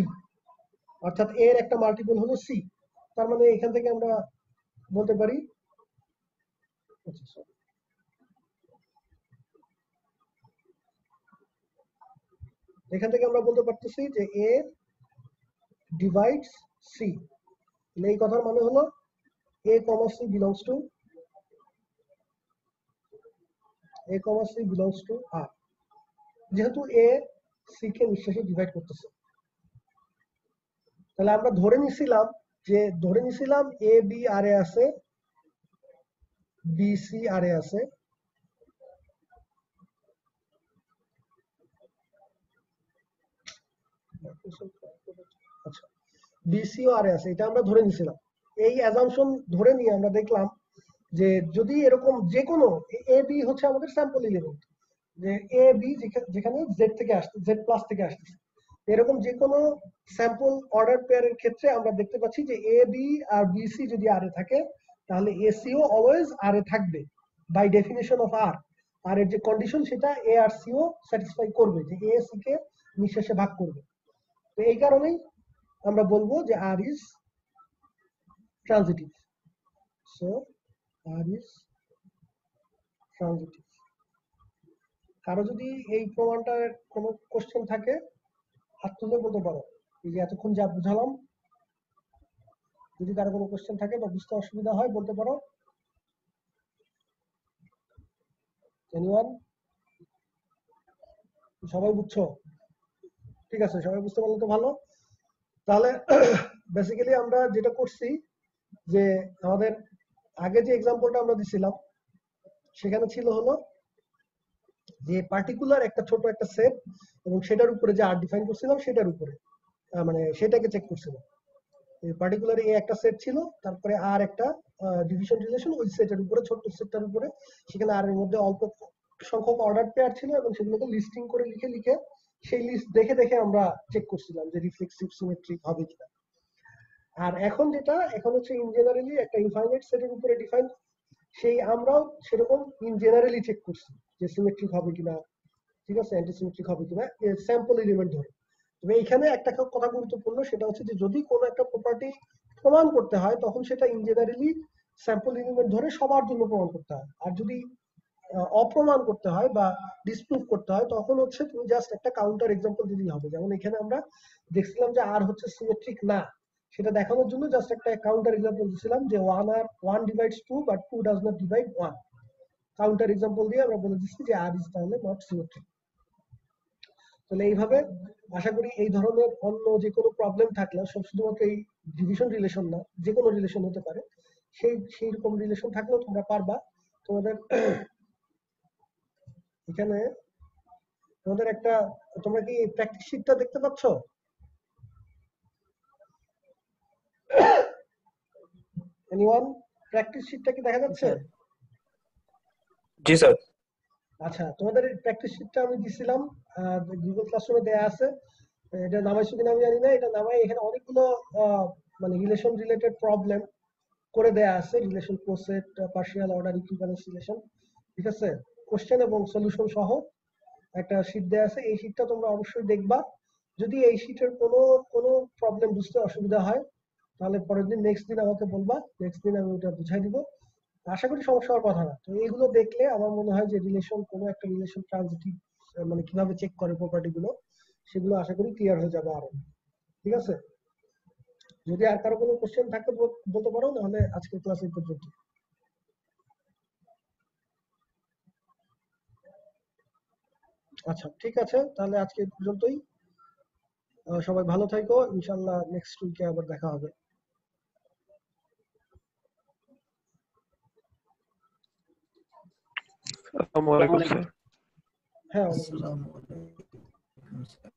অর্থাৎ এর একটা মাল্টিপল হলো সি। তার মানে এখান থেকে আমরা বলতে পারি, এখান থেকে আমরা বলতে পারতেছি যে এ ডিভাইডস সি। এই কথার মানে হলো এ কমা সি বিলংস টু আর, যেহেতু এ সি কে নিঃশেষে ডিভাইড করতেছে। তাহলে আমরা ধরে নিছিলাম এ বি আর এ আছে, বি সি আর এ আছে, আচ্ছা বিসিও আর এ আছে, এটা আমরা ধরে নিছিলাম। এই অ্যাজাম্পশন ধরে নিয়ে আমরা দেখলাম যে যদি এরকম যে কোনো এ বি হচ্ছে আমাদের স্যাম্পল এলিমেন্ট, যে এ বি যেখানে জেড থেকে আসছে, জেড প্লাস থেকে আসতেছে, এরকম যে কোনো স্যাম্পল অর্ডার পেয়ারের ক্ষেত্রে আমরা দেখতে পাচ্ছি যে এ বি আর বিসি যদি আর এ থাকে, তাহলে এসিও অলওয়েজ আর এ থাকবে বাই ডেফিনেশন অফ আর। আর এর যে কন্ডিশন সেটা এ আর সিও স্যাটিসফাই করবে, যে এ সি কে নিঃশেষে ভাগ করবে। তো এই কারণেই আমরা বলবো যে R is transitive. So R is transitive. কারো যদি এই প্রমাণটার কোনো কোশ্চেন থাকে হাত তুলে বলতে পারো, এই যে এতক্ষণ যা বুঝালাম, যদি কারো কোনো কোশ্চেন থাকে বা বুঝতে অসুবিধা হয় বলতে পারো। এনিওয়ান? সবাই বুঝছো? ঠিক আছে, সবাই বুঝতে পারলে তো ভালো। তাহলে বেসিক্যালি আমরা যেটা করছি যে আমাদের আগে যে এক্সাম্পলটা আমরা দিছিলাম সেখানে ছিল হলো যে পার্টিকুলার একটা ছোট একটা সেট, এবং সেটার উপরে যে আর ডিফাইন করছিলাম সেটার উপরে মানে সেটাকে চেক করছিলাম। পার্টিকুলার এ একটা সেট ছিল, তারপরে আর একটা ডিভিশন রিলেশন ওই সেটের উপরে, ছোট্ট সেটটার উপরে, সেখানে আর এর মধ্যে অল্প সংখ্যক অর্ডার পেয়ার ছিল, এবং সেগুলোকে লিস্টিং করে লিখে লিখে সেই লিস্ট দেখে দেখে আমরা চেক করছিলাম যে রিফ্লেক্সিভ সিমেট্রিক হবে কিনা। আর এখন হচ্ছে ইন জেনারেলি একটা ইনফাইনাইট সেটের উপরে ডিফাইন, সেই আমরাও সেরকম ইন জেনারেলি চেক করছি যে সিমেট্রিক হবে কিনা, ঠিক আছে, অ্যান্টিসিমেট্রিক হবে কিনা, স্যাম্পল এলিমেন্ট ধরে। তবে এখানে একটা কথা গুরুত্বপূর্ণ, সেটা হচ্ছে যে যদি কোনো একটা প্রপার্টি প্রমাণ করতে হয় তখন সেটা ইন জেনারেলি স্যাম্পল এলিমেন্ট ধরে সবার জন্য প্রমাণ করতে হয়। আর যদি অপ্রমাণ করতে হয় বা ডিসপ্রুভ করতে হয় তখন হচ্ছে তুমি জাস্ট একটা কাউন্টার এক্সাম্পল দিলেই হবে। যেমন এখানে আমরা দেখছিলাম যে আর হচ্ছে সিমেট্রিক না, সেটা দেখানোর জন্য জাস্ট একটা কাউন্টার এক্সাম্পল দিছিলাম যে 1 divides 2 but 2 does not divide 1। Counter example দিয়ে আমরা বলে দিচ্ছি যে আর ইজ তাহলে নট সিমেট্রিক। তাহলে এইভাবে আশা করি এই ধরনের অন্য যে কোনো প্রবলেম থাকলে, সব শুধুমাত্র এই ডিভিশন রিলেশন না, যে কোনো রিলেশন হতে পারে, সেই রকম রিলেশন থাকলেও তোমরা পারবা। তোমাদের এখানে তোমাদের একটা, তোমরা কি প্র্যাকটিস শিটটা দেখতে পাচ্ছ? এনিওয়ান, প্র্যাকটিস শিটটা কি দেখা যাচ্ছে? জি স্যার। আচ্ছা, তোমাদের প্র্যাকটিস শিটটা আমি দিছিলাম, গুগল ক্লাসরুমে দেয়া আছে। এটা নামাইছো কিনা আমি জানি না, এটা নামাই এখানে অনেকগুলো মানে রিলেশন রিলেটেড প্রবলেম করে দেয়া আছে relation প্রসেট partial order equivalence relation, ঠিক আছে, কোশ্চেন এবং সলিউশন সহ একটা শীট দেয়া আছে। এই শীটটা তোমরা অবশ্যই দেখবা। যদি এই শীটের কোনো প্রবলেম বুঝতে অসুবিধা হয় তাহলে পরের দিন নেক্সট দিন আমাকে বলবা, নেক্সট দিন আমি ওটা বুঝাই দিব। আশা করি সমস্যা হওয়ার কথা না। তো এইগুলো দেখলে আমার মনে হয় যে রিলেশন, কোনো একটা রিলেশন ট্রানজিটিভ মানে কিভাবে চেক করে প্রপার্টি গুলো, সেগুলো আশা করি ক্লিয়ার হয়ে যাবে আরো, ঠিক আছে। যদি আর কারো কোনো কোশ্চেন থাকে বলতে পারো, নাহলে আজকের ক্লাস এই পর্যন্ত। আচ্ছা ঠিক আছে, তাহলে আজকে এই পর্যন্তই। সবাই ভালো থাকো, ইনশাআল্লাহ নেক্সট উইকে আবার দেখা হবে। আসসালামু আলাইকুম স্যার। হ্যাঁ, আসসালামু আলাইকুম।